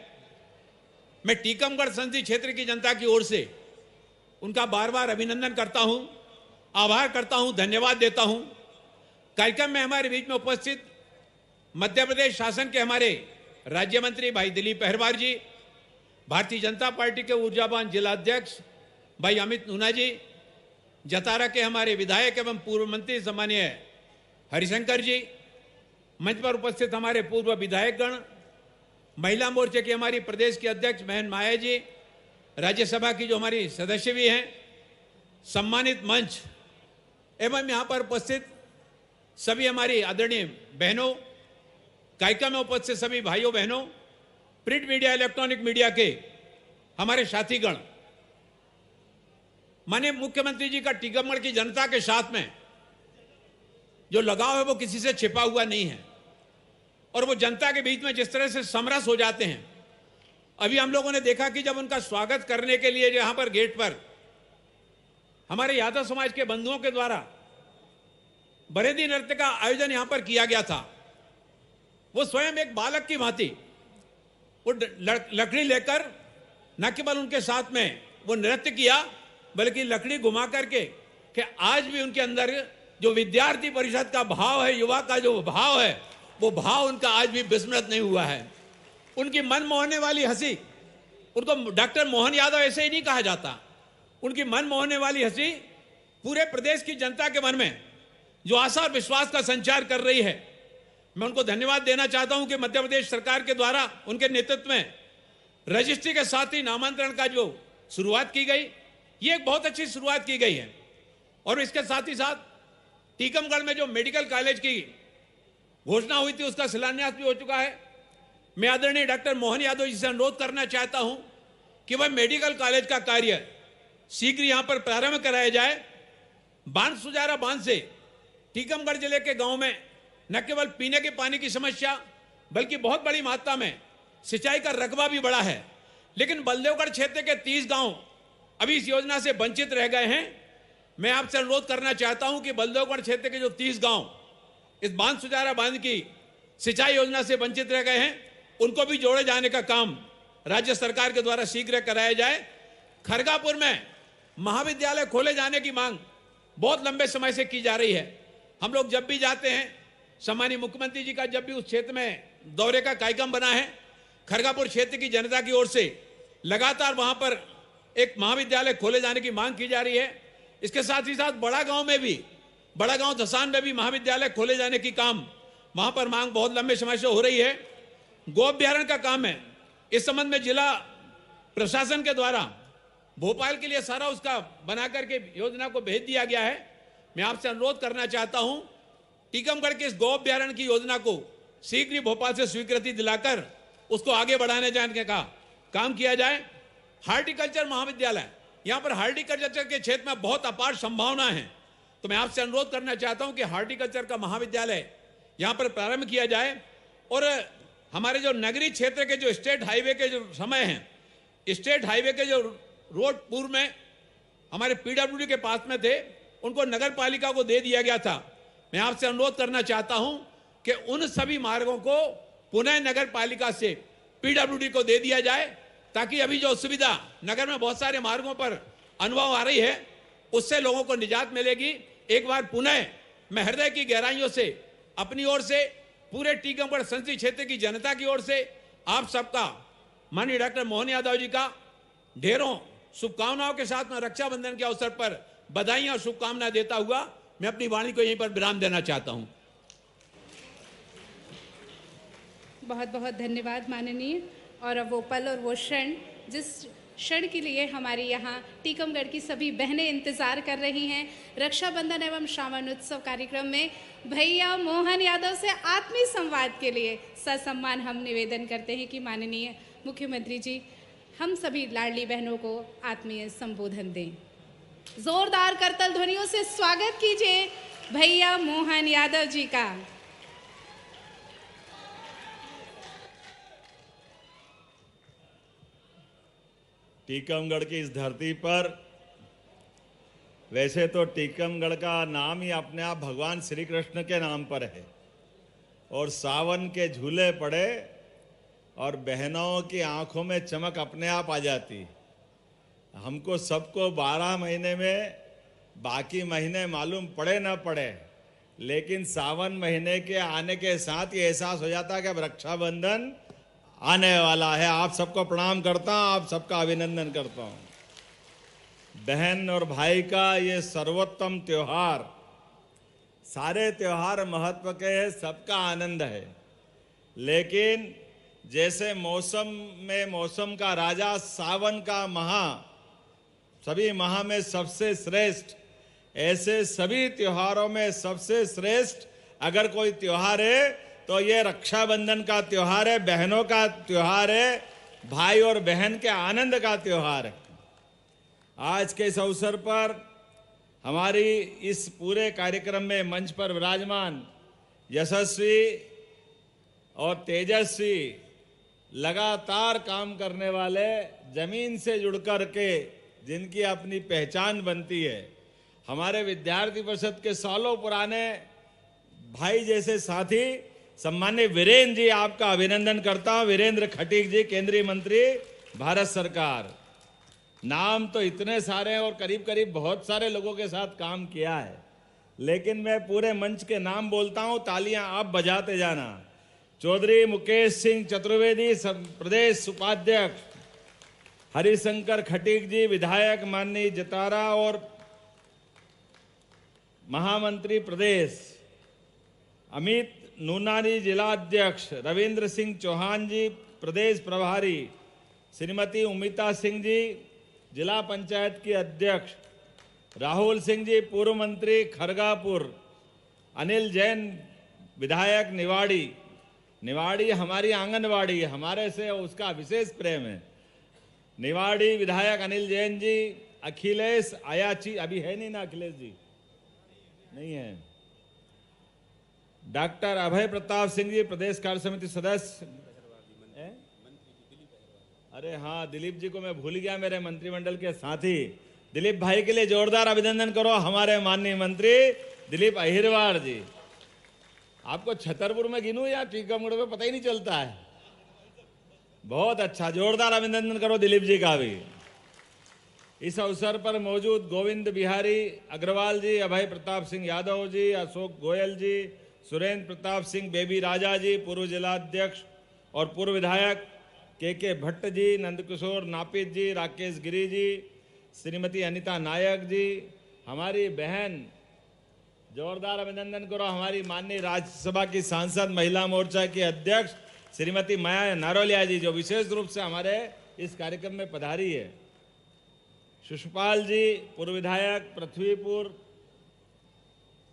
मैं टीकमगढ़ संसदीय क्षेत्र की जनता की ओर से उनका बार बार अभिनंदन करता हूं, आभार करता हूं, धन्यवाद देता हूं। कार्यक्रम में हमारे बीच में उपस्थित मध्य प्रदेश शासन के हमारे राज्य मंत्री भाई दिलीप अहरवार जी, भारतीय जनता पार्टी के ऊर्जावान जिला अध्यक्ष भाई अमित नूना जी, जतारा के हमारे विधायक एवं पूर्व मंत्री सम्मानीय हरिशंकर जी, मंच पर उपस्थित हमारे पूर्व विधायकगण, महिला मोर्चे की हमारी प्रदेश की अध्यक्ष बहन माया जी, राज्यसभा की जो हमारी सदस्य भी हैं, सम्मानित मंच एवं यहाँ पर उपस्थित सभी हमारी आदरणीय बहनों, कार्यक्रम में उपस्थित सभी भाइयों बहनों, प्रिंट मीडिया इलेक्ट्रॉनिक मीडिया के हमारे साथीगण, माननीय मुख्यमंत्री जी का टीकमगढ़ की जनता के साथ में जो लगाव है वो किसी से छिपा हुआ नहीं है और वो जनता के बीच में जिस तरह से समरस हो जाते हैं। अभी हम लोगों ने देखा कि जब उनका स्वागत करने के लिए यहाँ पर गेट पर हमारे यादव समाज के बंधुओं के द्वारा बरेदी नृत्य का आयोजन यहाँ पर किया गया था, वो स्वयं एक बालक की भांति वो लकड़ी लेकर न केवल उनके साथ में वो नृत्य किया बल्कि लकड़ी घुमा करके कि आज भी उनके अंदर जो विद्यार्थी परिषद का भाव है, युवा का जो भाव है, वो भाव उनका आज भी विस्मृत नहीं हुआ है। उनकी मन मोहने वाली हंसी, उनको डॉक्टर मोहन यादव ऐसे ही नहीं कहा जाता, उनकी मन मोहने वाली हंसी पूरे प्रदेश की जनता के मन में जो आशा और विश्वास का संचार कर रही है। मैं उनको धन्यवाद देना चाहता हूं कि मध्य प्रदेश सरकार के द्वारा उनके नेतृत्व में रजिस्ट्री के साथ ही नामांतरण का जो शुरुआत की गई, ये एक बहुत अच्छी शुरुआत की गई है। और इसके साथ ही साथ टीकमगढ़ में जो मेडिकल कॉलेज की घोषणा हुई थी उसका शिलान्यास भी हो चुका है। मैं आदरणीय डॉक्टर मोहन यादव जी से अनुरोध करना चाहता हूं कि वह मेडिकल कॉलेज का कार्य शीघ्र यहां पर प्रारंभ कराया जाए। बांसुजारा बांध से टीकमगढ़ जिले के गांव में न केवल पीने के पानी की समस्या बल्कि बहुत बड़ी मात्रा में सिंचाई का रकबा भी बढ़ा है, लेकिन बलदेवगढ़ क्षेत्र के 30 गांव अभी इस योजना से वंचित रह गए हैं। मैं आपसे अनुरोध करना चाहता हूं कि बलदेवगढ़ क्षेत्र के जो 30 गांव इस बांसुजारा बांध की सिंचाई योजना से वंचित रह गए हैं, उनको भी जोड़े जाने का काम राज्य सरकार के द्वारा शीघ्र कराया जाए। खरगापुर में महाविद्यालय खोले जाने की मांग बहुत लंबे समय से की जा रही है। हम लोग जब भी जाते हैं, सम्मानीय मुख्यमंत्री जी का जब भी उस क्षेत्र में दौरे का कार्यक्रम बना है, खरगापुर क्षेत्र की जनता की ओर से लगातार वहां पर एक महाविद्यालय खोले जाने की मांग की जा रही है। इसके साथ ही साथ बड़ा गांव धसान में भी महाविद्यालय खोले जाने की काम वहां पर मांग बहुत लंबे समय से हो रही है। गो अभ्यारण्य का काम है, इस संबंध में जिला प्रशासन के द्वारा भोपाल के लिए सारा उसका बना करके योजना को भेज दिया गया है। मैं आपसे अनुरोध करना चाहता हूं टीकमगढ़ के इस गौ अभ्यारण्य की योजना को शीघ्र ही भोपाल से स्वीकृति दिलाकर उसको आगे बढ़ाने जाने का काम किया जाए। हार्टिकल्चर महाविद्यालय, यहां पर हार्टिकल्चर के क्षेत्र में बहुत अपार संभावना है, तो मैं आपसे अनुरोध करना चाहता हूं कि हार्टिकल्चर का महाविद्यालय यहां पर प्रारंभ किया जाए। और हमारे जो नगरीय क्षेत्र के जो स्टेट हाईवे के जो समय हैं, स्टेट हाईवे के जो रोड पूर्व में हमारे पीडब्ल्यूडी के पास में थे, उनको नगर पालिका को दे दिया गया था। मैं आपसे अनुरोध करना चाहता हूं कि उन सभी मार्गों को पुनः नगर पालिका से पीडब्ल्यूडी को दे दिया जाए, ताकि अभी जो सुविधा नगर में बहुत सारे मार्गों पर अनुभव आ रही है, उससे लोगों को निजात मिलेगी। एक बार पुनः मैं हृदय की गहराइयों से अपनी ओर से, पूरे टीकमगढ़ संसदीय क्षेत्र की जनता की ओर से आप सबका, माननीय डॉक्टर मोहन यादव जी का ढेरों शुभकामनाओं के साथ में रक्षाबंधन के अवसर पर बधाई और शुभकामनाएं देता हुआ मैं अपनी वाणी को यहीं पर विराम देना चाहता हूं। बहुत बहुत धन्यवाद माननीय। और अब वो पल और वो क्षण, जिस क्षण के लिए हमारी यहाँ टीकमगढ़ की सभी बहनें इंतज़ार कर रही हैं, रक्षाबंधन एवं श्रावण उत्सव कार्यक्रम में भैया मोहन यादव से आत्मीय संवाद के लिए ससम्मान हम निवेदन करते हैं कि माननीय मुख्यमंत्री जी हम सभी लाडली बहनों को आत्मीय संबोधन दें। जोरदार करतल ध्वनियों से स्वागत कीजिए भैया मोहन यादव जी का। टीकमगढ़ की इस धरती पर, वैसे तो टीकमगढ़ का नाम ही अपने आप भगवान श्री कृष्ण के नाम पर है, और सावन के झूले पड़े और बहनों की आंखों में चमक अपने आप आ जाती। हमको सबको 12 महीने में बाकी महीने मालूम पड़े न पड़े, लेकिन सावन महीने के आने के साथ ये एहसास हो जाता है कि अब रक्षाबंधन आने वाला है। आप सबको प्रणाम करता हूँ, आप सबका अभिनंदन करता हूँ। बहन और भाई का ये सर्वोत्तम त्योहार, सारे त्योहार महत्व के हैं, सबका आनंद है, लेकिन जैसे मौसम में मौसम का राजा सावन का महा सभी माह में सबसे श्रेष्ठ, ऐसे सभी त्योहारों में सबसे श्रेष्ठ अगर कोई त्योहार है तो ये रक्षाबंधन का त्योहार है, बहनों का त्योहार है, भाई और बहन के आनंद का त्योहार है। आज के इस अवसर पर हमारी इस पूरे कार्यक्रम में मंच पर विराजमान यशस्वी और तेजस्वी, लगातार काम करने वाले, जमीन से जुड़कर के जिनकी अपनी पहचान बनती है, हमारे विद्यार्थी परिषद के सालों पुराने भाई जैसे साथी सम्मान्य वीरेंद्र जी, आपका अभिनंदन करता हूं। वीरेंद्र खटीक जी, केंद्रीय मंत्री भारत सरकार। नाम तो इतने सारे हैं और करीब करीब बहुत सारे लोगों के साथ काम किया है, लेकिन मैं पूरे मंच के नाम बोलता हूं, तालियां आप बजाते जाना। चौधरी मुकेश सिंह चतुर्वेदी प्रदेश उपाध्यक्ष, हरिशंकर खटीक जी विधायक माननीय जतारा और महामंत्री प्रदेश, अमित नूनानी जिला अध्यक्ष, रविंद्र सिंह चौहान जी प्रदेश प्रभारी, श्रीमती उमिता सिंह जी जिला पंचायत की अध्यक्ष, राहुल सिंह जी पूर्व मंत्री खरगापुर, अनिल जैन विधायक निवाड़ी, निवाड़ी हमारी आंगनवाड़ी है, हमारे से उसका विशेष प्रेम है। निवाड़ी विधायक अनिल जैन जी, अखिलेश अयाची, अभी है नहीं ना अखिलेश जी, नहीं है। डॉक्टर अभय प्रताप सिंह जी प्रदेश कार्य समिति सदस्य। अरे हाँ, दिलीप जी को मैं भूल गया, मेरे मंत्रिमंडल के साथी। दिलीप भाई के लिए जोरदार अभिनंदन करो, हमारे माननीय मंत्री दिलीप अहिरवार जी। आपको छतरपुर में गिनूं या टीकमगढ़ में पता ही नहीं चलता है। बहुत अच्छा, जोरदार अभिनंदन करो दिलीप जी का भी। इस अवसर पर मौजूद गोविंद बिहारी अग्रवाल जी, अभय प्रताप सिंह यादव जी, अशोक गोयल जी, सुरेंद्र प्रताप सिंह बेबी राजा जी, पूर्व जिलाध्यक्ष और पूर्व विधायक के भट्ट जी, नंदकिशोर नापित जी, राकेश गिरी जी, श्रीमती अनिता नायक जी, हमारी बहन, जोरदार अभिनंदन करो, हमारी माननीय राज्यसभा की सांसद महिला मोर्चा की अध्यक्ष श्रीमती माया नारोलिया जी, जो विशेष रूप से हमारे इस कार्यक्रम में पधारी है। शिशुपाल जी पूर्व विधायक पृथ्वीपुर,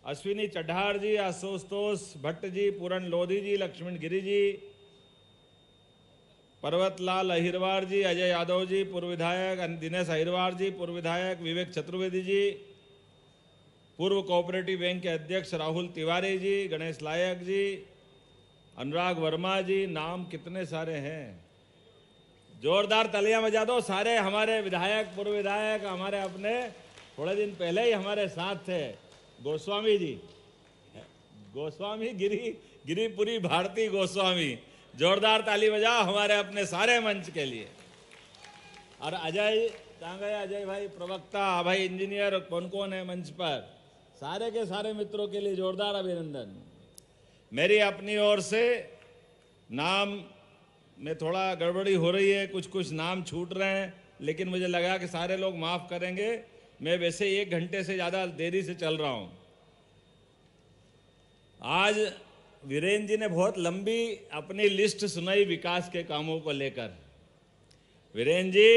अश्विनी चड्ढार जी, आशुतोष भट्ट जी, पूरन लोधी जी, लक्ष्मण गिरी जी, पर्वतलाल अहिरवार जी, अजय यादव जी पूर्व विधायक, दिनेश अहिरवार जी पूर्व विधायक, विवेक चतुर्वेदी जी, पूर्व कोऑपरेटिव बैंक के अध्यक्ष राहुल तिवारी जी, गणेश लायक जी, अनुराग वर्मा जी, नाम कितने सारे हैं। जोरदार तालियां बजा दो सारे हमारे विधायक, पूर्व विधायक, हमारे अपने थोड़े दिन पहले ही हमारे साथ थे गोस्वामी जी, गोस्वामी गिरिपुरी भारती गोस्वामी। जोरदार ताली बजाओ हमारे अपने सारे मंच के लिए। और अजय कहाँ गए, अजय भाई प्रवक्ता, भाई इंजीनियर, कौन कौन है मंच पर, सारे के सारे मित्रों के लिए जोरदार अभिनंदन। मेरी अपनी ओर से नाम में थोड़ा गड़बड़ी हो रही है, कुछ नाम छूट रहे हैं, लेकिन मुझे लगा कि सारे लोग माफ करेंगे। मैं वैसे 1 घंटे से ज़्यादा देरी से चल रहा हूँ। आज वीरेंद्र जी ने बहुत लंबी अपनी लिस्ट सुनाई विकास के कामों को लेकर। वीरेंद्र जी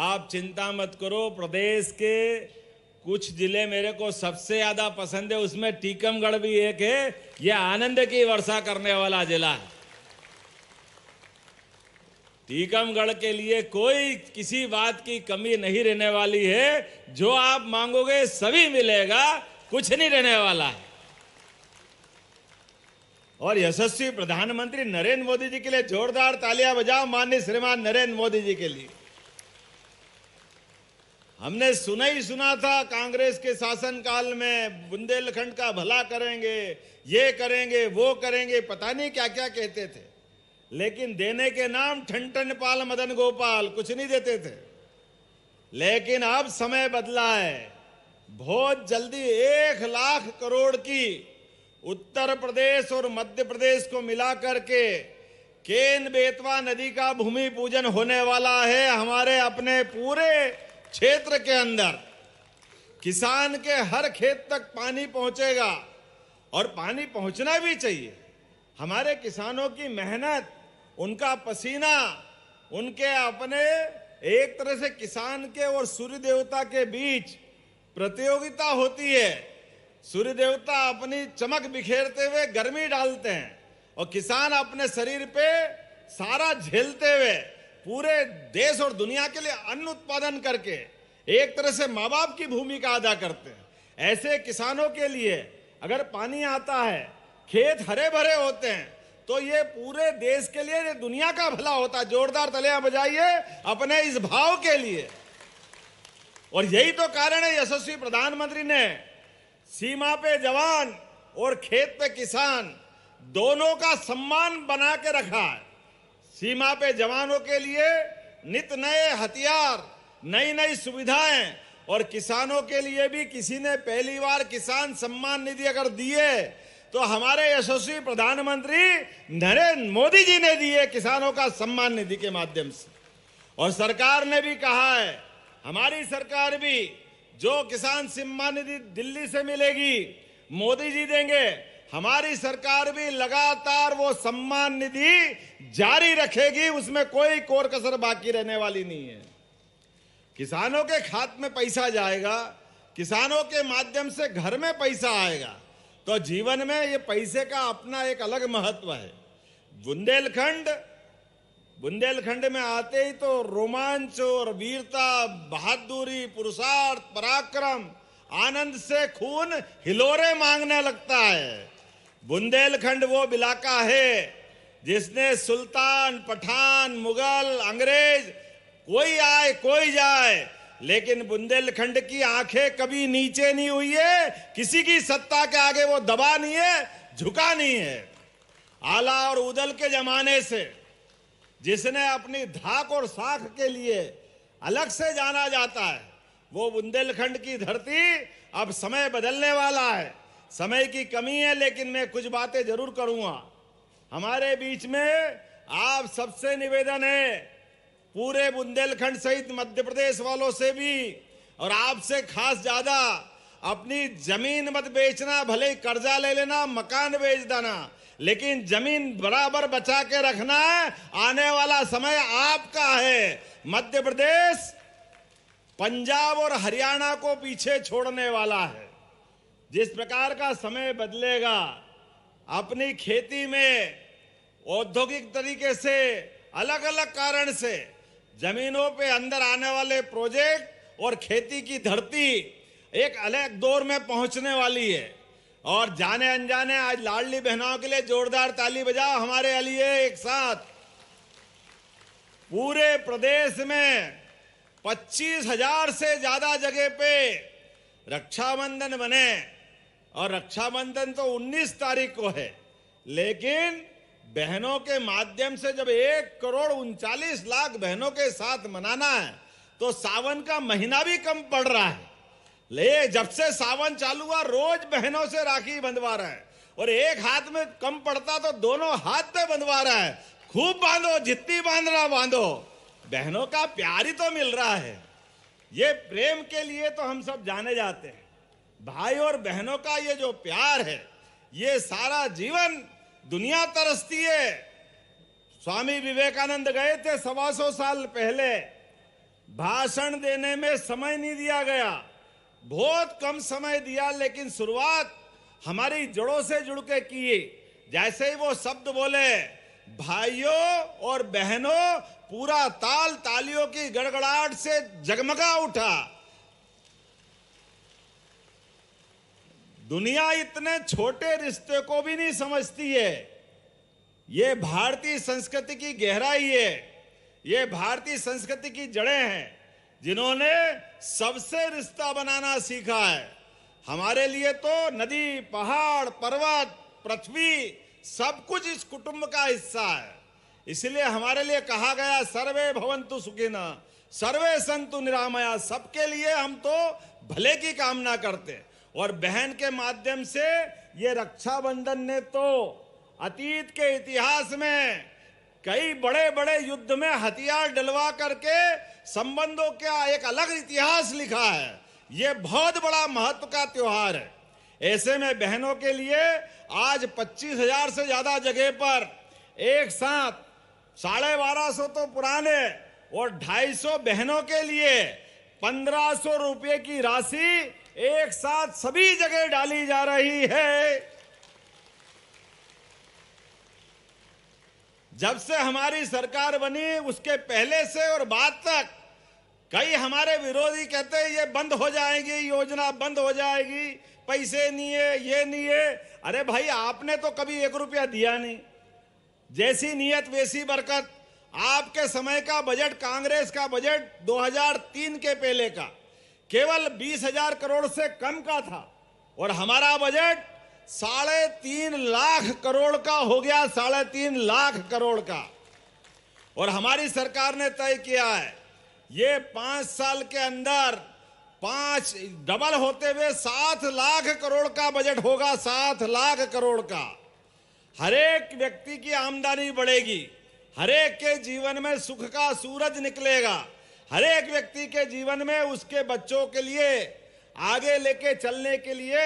आप चिंता मत करो, प्रदेश के कुछ जिले मेरे को सबसे ज्यादा पसंद है, उसमें टीकमगढ़ भी एक है। यह आनंद की वर्षा करने वाला जिला है। टीकमगढ़ के लिए कोई किसी बात की कमी नहीं रहने वाली है। जो आप मांगोगे सभी मिलेगा, कुछ नहीं रहने वाला है। और यशस्वी प्रधानमंत्री नरेंद्र मोदी जी के लिए जोरदार तालियां बजाओ, माननीय श्रीमान नरेंद्र मोदी जी के लिए। हमने सुना ही सुना था कांग्रेस के शासनकाल में बुंदेलखंड का भला करेंगे, ये करेंगे, वो करेंगे, पता नहीं क्या क्या कहते थे, लेकिन देने के नाम ठन पाल मदन गोपाल, कुछ नहीं देते थे। लेकिन अब समय बदला है। बहुत जल्दी 1 लाख करोड़ की उत्तर प्रदेश और मध्य प्रदेश को मिलाकर के केन बेतवा नदी का भूमि पूजन होने वाला है। हमारे अपने पूरे क्षेत्र के अंदर किसान के हर खेत तक पानी पहुंचेगा, और पानी पहुंचना भी चाहिए। हमारे किसानों की मेहनत, उनका पसीना, उनके अपने, एक तरह से किसान के और सूर्य देवता के बीच प्रतियोगिता होती है। सूर्य देवता अपनी चमक बिखेरते हुए गर्मी डालते हैं, और किसान अपने शरीर पे सारा झेलते हुए पूरे देश और दुनिया के लिए अन्न उत्पादन करके एक तरह से माँ बाप की भूमिका अदा करते हैं। ऐसे किसानों के लिए अगर पानी आता है, खेत हरे भरे होते हैं, तो ये पूरे देश के लिए, दुनिया का भला होता है। जोरदार तालियां बजाइए अपने इस भाव के लिए। और यही तो कारण है यशस्वी प्रधानमंत्री ने सीमा पे जवान और खेत पे किसान दोनों का सम्मान बना के रखा है। सीमा पे जवानों के लिए नित नए हथियार, नई नई सुविधाएं, और किसानों के लिए भी किसी ने पहली बार किसान सम्मान निधि अगर दिए तो हमारे यशस्वी प्रधानमंत्री नरेंद्र मोदी जी ने दिए, किसानों का सम्मान निधि के माध्यम से। और सरकार ने भी कहा है, हमारी सरकार भी, जो किसान सम्मान निधि दिल्ली से मिलेगी मोदी जी देंगे, हमारी सरकार भी लगातार वो सम्मान निधि जारी रखेगी। उसमें कोई कोर कसर बाकी रहने वाली नहीं है। किसानों के खाते में पैसा जाएगा, किसानों के माध्यम से घर में पैसा आएगा, तो जीवन में ये पैसे का अपना एक अलग महत्व है। बुंदेलखंड में आते ही तो रोमांच और वीरता, बहादुरी, पुरुषार्थ, पराक्रम, आनंद से खून हिलोरे मांगने लगता है। बुंदेलखंड वो इलाका है जिसने सुल्तान, पठान, मुगल, अंग्रेज, कोई आए कोई जाए, लेकिन बुंदेलखंड की आंखें कभी नीचे नहीं हुई है। किसी की सत्ता के आगे वो दबा नहीं है, झुका नहीं है। आला और उदल के जमाने से जिसने अपनी धाक और साख के लिए अलग से जाना जाता है, वो बुंदेलखंड की धरती अब समय बदलने वाला है। समय की कमी है, लेकिन मैं कुछ बातें जरूर करूंगा। हमारे बीच में आप सबसे निवेदन है, पूरे बुंदेलखंड सहित मध्य प्रदेश वालों से भी, और आपसे खास ज्यादा, अपनी जमीन मत बेचना। भले ही कर्जा ले लेना, मकान बेच देना, लेकिन जमीन बराबर बचा के रखना है। आने वाला समय आपका है। मध्य प्रदेश पंजाब और हरियाणा को पीछे छोड़ने वाला है। जिस प्रकार का समय बदलेगा, अपनी खेती में औद्योगिक तरीके से, अलग अलग कारण से जमीनों पे अंदर आने वाले प्रोजेक्ट और खेती की धरती एक अलग दौर में पहुंचने वाली है। और जाने अनजाने आज लाडली बहनों के लिए जोरदार ताली बजाओ हमारे लिए एक साथ। पूरे प्रदेश में 25,000 से ज्यादा जगह पे रक्षाबंधन बने, और रक्षाबंधन तो 19 तारीख को है, लेकिन बहनों के माध्यम से जब 1,39,00,000 बहनों के साथ मनाना है, तो सावन का महीना भी कम पड़ रहा है। ले जब से सावन चालू हुआ, रोज बहनों से राखी बंधवा रहा है, और एक हाथ में कम पड़ता तो दोनों हाथ पे बंधवा रहा है। खूब बांधो, जितनी बांधना बांधो, बहनों का प्यार ही तो मिल रहा है। ये प्रेम के लिए तो हम सब जाने जाते हैं। भाई और बहनों का ये जो प्यार है, ये सारा जीवन दुनिया तरसती है। स्वामी विवेकानंद गए थे 125 साल पहले, भाषण देने में समय नहीं दिया गया, बहुत कम समय दिया, लेकिन शुरुआत हमारी जड़ों से जुड़ के की। जैसे ही वो शब्द बोले, भाइयों और बहनों, पूरा ताल तालियों की गड़गड़ाहट से जगमगा उठा। दुनिया इतने छोटे रिश्ते को भी नहीं समझती है। ये भारतीय संस्कृति की गहराई है, ये भारतीय संस्कृति की जड़ें हैं, जिन्होंने सबसे रिश्ता बनाना सीखा है। हमारे लिए तो नदी, पहाड़, पर्वत, पृथ्वी सब कुछ इस कुटुंब का हिस्सा है। इसलिए हमारे लिए कहा गया, सर्वे भवन्तु सुखिनः, सर्वे सन्तु निरामया। सबके लिए हम तो भले की कामना करते हैं। और बहन के माध्यम से ये रक्षाबंधन ने तो अतीत के इतिहास में कई बड़े बड़े युद्ध में हथियार डलवा करके संबंधों का एक अलग इतिहास लिखा है। ये बहुत बड़ा महत्व का त्योहार है। ऐसे में बहनों के लिए आज 25,000 से ज्यादा जगह पर एक साथ 1250 तो पुराने और 250 बहनों के लिए 1,500 रुपये की राशि एक साथ सभी जगह डाली जा रही है। जब से हमारी सरकार बनी, उसके पहले से और बाद तक कई हमारे विरोधी कहते हैं ये बंद हो जाएगी, योजना बंद हो जाएगी, पैसे नहीं है, ये नहीं है। अरे भाई, आपने तो कभी 1 रुपया दिया नहीं। जैसी नीयत वैसी बरकत। आपके समय का बजट, कांग्रेस का बजट 2003 के पहले का केवल 20,000 करोड़ से कम का था, और हमारा बजट 3.5 लाख करोड़ का हो गया, 3.5 लाख करोड़ का। और हमारी सरकार ने तय किया है, ये 5 साल के अंदर 5 डबल होते हुए 7 लाख करोड़ का बजट होगा, 7 लाख करोड़ का। हर एक व्यक्ति की आमदनी बढ़ेगी, हर एक के जीवन में सुख का सूरज निकलेगा, हर एक व्यक्ति के जीवन में उसके बच्चों के लिए आगे लेके चलने के लिए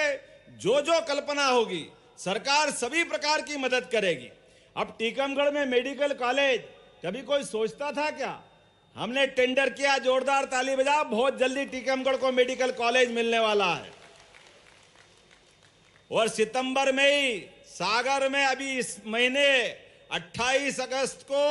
जो जो कल्पना होगी, सरकार सभी प्रकार की मदद करेगी। अब टीकमगढ़ में मेडिकल कॉलेज कभी कोई सोचता था क्या? हमने टेंडर किया, जोरदार ताली बजाओ, बहुत जल्दी टीकमगढ़ को मेडिकल कॉलेज मिलने वाला है। और सितंबर में ही सागर में अभी इस महीने 28 अगस्त को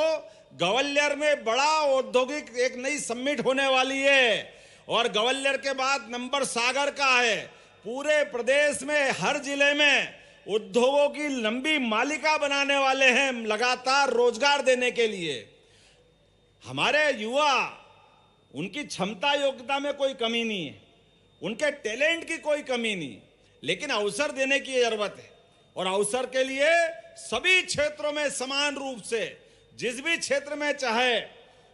ग्वालियर में बड़ा औद्योगिक एक नई समिट होने वाली है। और ग्वालियर के बाद नंबर सागर का है। पूरे प्रदेश में हर जिले में उद्योगों की लंबी मालिका बनाने वाले हैं, लगातार रोजगार देने के लिए। हमारे युवा, उनकी क्षमता योग्यता में कोई कमी नहीं है, उनके टैलेंट की कोई कमी नहीं, लेकिन अवसर देने की जरूरत है। और अवसर के लिए सभी क्षेत्रों में समान रूप से, जिस भी क्षेत्र में चाहे,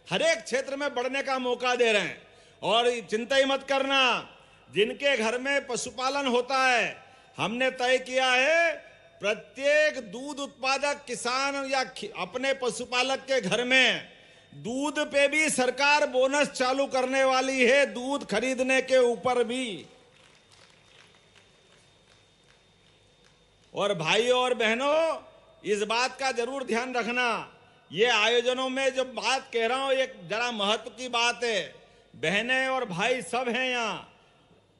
हर एक क्षेत्र में बढ़ने का मौका दे रहे हैं। और चिंता ही मत करना, जिनके घर में पशुपालन होता है, हमने तय किया है प्रत्येक दूध उत्पादक किसान या अपने पशुपालक के घर में दूध पे भी सरकार बोनस चालू करने वाली है, दूध खरीदने के ऊपर भी। और भाइयों और बहनों, इस बात का जरूर ध्यान रखना, ये आयोजनों में जो बात कह रहा हूं, एक जरा महत्व की बात है। बहनें और भाई सब हैं यहाँ।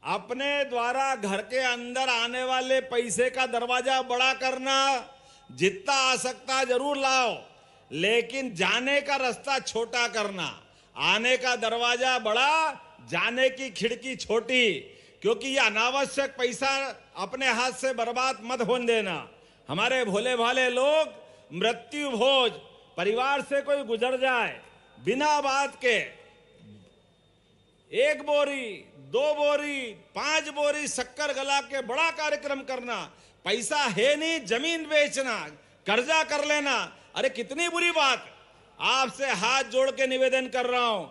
अपने द्वारा घर के अंदर आने वाले पैसे का दरवाजा बड़ा करना, जितना आ सकता जरूर लाओ, लेकिन जाने का रास्ता छोटा करना। आने का दरवाजा बड़ा, जाने की खिड़की छोटी, क्योंकि ये अनावश्यक पैसा अपने हाथ से बर्बाद मत होने देना। हमारे भोले भाले लोग मृत्यु भोज, परिवार से कोई गुजर जाए, बिना बात के 1 बोरी, 2 बोरी, 5 बोरी शक्कर गला के बड़ा कार्यक्रम करना। पैसा है नहीं, जमीन बेचना, कर्जा कर लेना। अरे कितनी बुरी बात। आपसे हाथ जोड़ के निवेदन कर रहा हूं,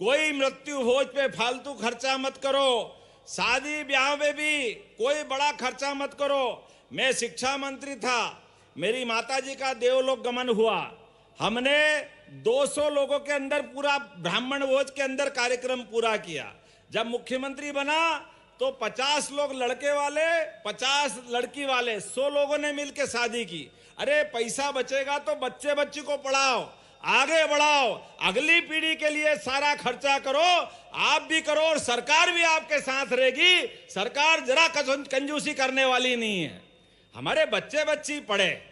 कोई मृत्यु भोज पे फालतू खर्चा मत करो। शादी ब्याह में भी कोई बड़ा खर्चा मत करो। मैं शिक्षा मंत्री था, मेरी माताजी का देवलोक गमन हुआ, हमने 200 लोगों के अंदर पूरा ब्राह्मण भोज के अंदर कार्यक्रम पूरा किया। जब मुख्यमंत्री बना तो 50 लोग लड़के वाले, 50 लड़की वाले, 100 लोगों ने मिलकर शादी की। अरे पैसा बचेगा तो बच्चे बच्ची को पढ़ाओ, आगे बढ़ाओ, अगली पीढ़ी के लिए सारा खर्चा करो, आप भी करो और सरकार भी आपके साथ रहेगी। सरकार जरा कंजूसी करने वाली नहीं है। हमारे बच्चे बच्ची पढ़े,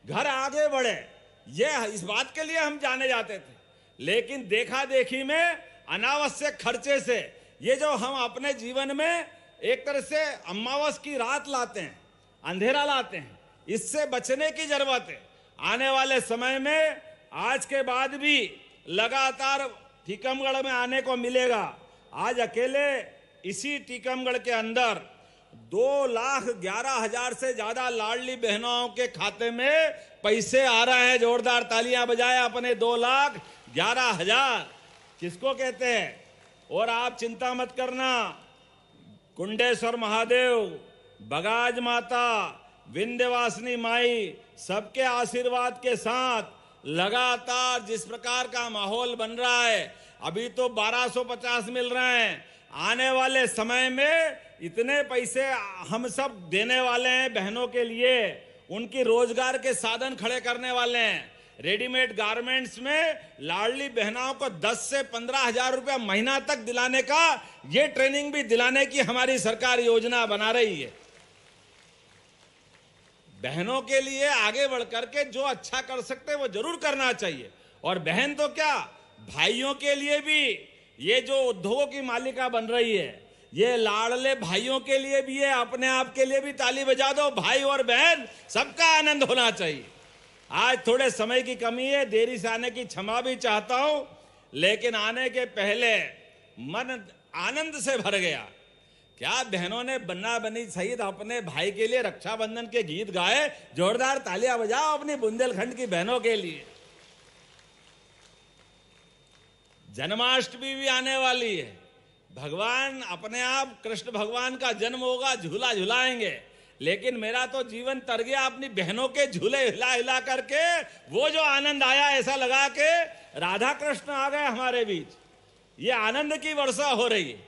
घर आगे बढ़े, ये इस बात के लिए हम जाने जाते थे। लेकिन देखा देखी में, अनावश्यक खर्चे से, ये जो हम अपने जीवन में एक तरह से अमावस की रात लाते हैं, अंधेरा लाते हैं, इससे बचने की जरूरत है। आने वाले समय में आज के बाद भी लगातार टीकमगढ़ में आने को मिलेगा। आज अकेले इसी टीकमगढ़ के अंदर 2,11,000 से ज्यादा लाडली बहनों के खाते में पैसे आ रहे हैं। जोरदार तालियां बजाएं अपने 2,11,000 किसको कहते हैं। और आप चिंता मत करना, कुंडेश्वर महादेव, बगाज माता, विंध्यवासिनी माई, सबके आशीर्वाद के साथ लगातार जिस प्रकार का माहौल बन रहा है, अभी तो 1250 मिल रहे हैं, आने वाले समय में इतने पैसे हम सब देने वाले हैं बहनों के लिए, उनकी रोजगार के साधन खड़े करने वाले हैं। रेडीमेड गारमेंट्स में लाडली बहनों को 10 से 15,000 रुपया महीना तक दिलाने का, ये ट्रेनिंग भी दिलाने की हमारी सरकार योजना बना रही है। बहनों के लिए आगे बढ़ करके जो अच्छा कर सकते हैं वो जरूर करना चाहिए। और बहन तो क्या, भाइयों के लिए भी ये जो उद्योगों की मालिका बन रही है, ये लाडले भाइयों के लिए भी है। अपने आप के लिए भी ताली बजा दो। भाई और बहन सबका आनंद होना चाहिए। आज थोड़े समय की कमी है, देरी से आने की क्षमा भी चाहता हूं, लेकिन आने के पहले मन आनंद से भर गया। क्या बहनों ने बन्ना बनी सहित अपने भाई के लिए रक्षाबंधन के गीत गाए। जोरदार तालियां बजाओ अपनी बुंदेलखंड की बहनों के लिए। जन्माष्टमी भी आने वाली है। भगवान अपने आप, कृष्ण भगवान का जन्म होगा, झूला झुलाएंगे। लेकिन मेरा तो जीवन तर गया अपनी बहनों के झूले हिला हिला करके। वो जो आनंद आया, ऐसा लगा के राधा कृष्ण आ गए हमारे बीच। ये आनंद की वर्षा हो रही है।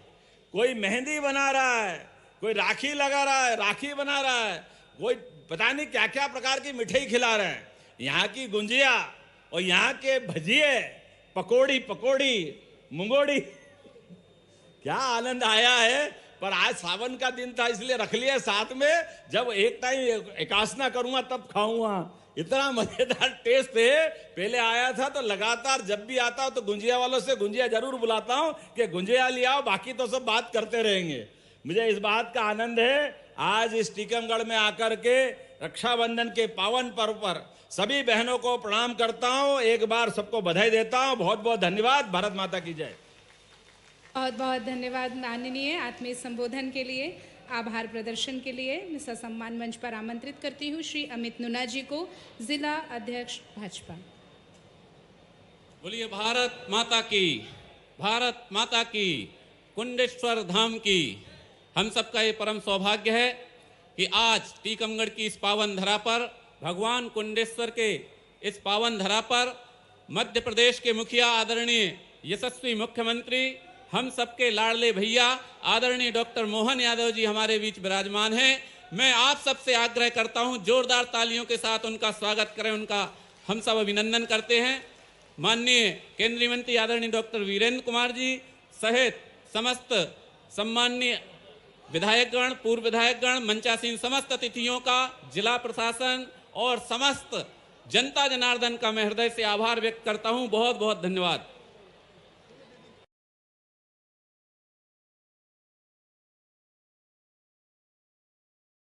कोई मेहंदी बना रहा है, कोई राखी लगा रहा है, राखी बना रहा है, कोई पता नहीं क्या क्या प्रकार की मिठाई खिला रहे हैं। यहाँ की गुंजिया और यहाँ के भजिए, पकोड़ी, मुंगोड़ी, क्या आनंद आया है। पर आज सावन का दिन था इसलिए रख लिया साथ में, जब एक टाइम एकासना करूंगा तब खाऊंगा। इतना मजेदार टेस्ट है। पहले आया था तो लगातार जब भी आता हूं तो गुंजिया वालों से गुंजिया जरूर बुलाता हूं कि गुंजिया ले आओ, बाकी तो सब बात करते रहेंगे। मुझे इस बात का आनंद है आज इस टीकमगढ़ में आकर के रक्षाबंधन के पावन पर्व पर सभी बहनों को प्रणाम करता हूं। एक बार सबको बधाई देता हूं। बहुत बहुत धन्यवाद। भारत माता की जय। बहुत बहुत धन्यवाद माननीय। आत्मीय संबोधन के लिए, आभार प्रदर्शन के लिए मैं ससम्मान मंच पर आमंत्रित करती हूँ श्री अमित नुना जी को, जिला अध्यक्ष भाजपा। बोलिए भारत माता की, भारत माता की, कुंडेश्वर धाम की। हम सबका ये परम सौभाग्य है कि आज टीकमगढ़ की इस पावन धरा पर, भगवान कुंडेश्वर के इस पावन धरा पर मध्य प्रदेश के मुखिया आदरणीय यशस्वी मुख्यमंत्री, हम सबके लाडले भैया आदरणीय डॉक्टर मोहन यादव जी हमारे बीच विराजमान हैं। मैं आप सबसे आग्रह करता हूं जोरदार तालियों के साथ उनका स्वागत करें, उनका हम सब अभिनंदन करते हैं। माननीय केंद्रीय मंत्री आदरणीय डॉक्टर वीरेंद्र कुमार जी सहित समस्त सम्माननीय विधायकगण, पूर्व विधायकगण, मंचासीन समस्त अतिथियों का, जिला प्रशासन और समस्त जनता जनार्दन का मैं हृदय से आभार व्यक्त करता हूं। बहुत बहुत धन्यवाद।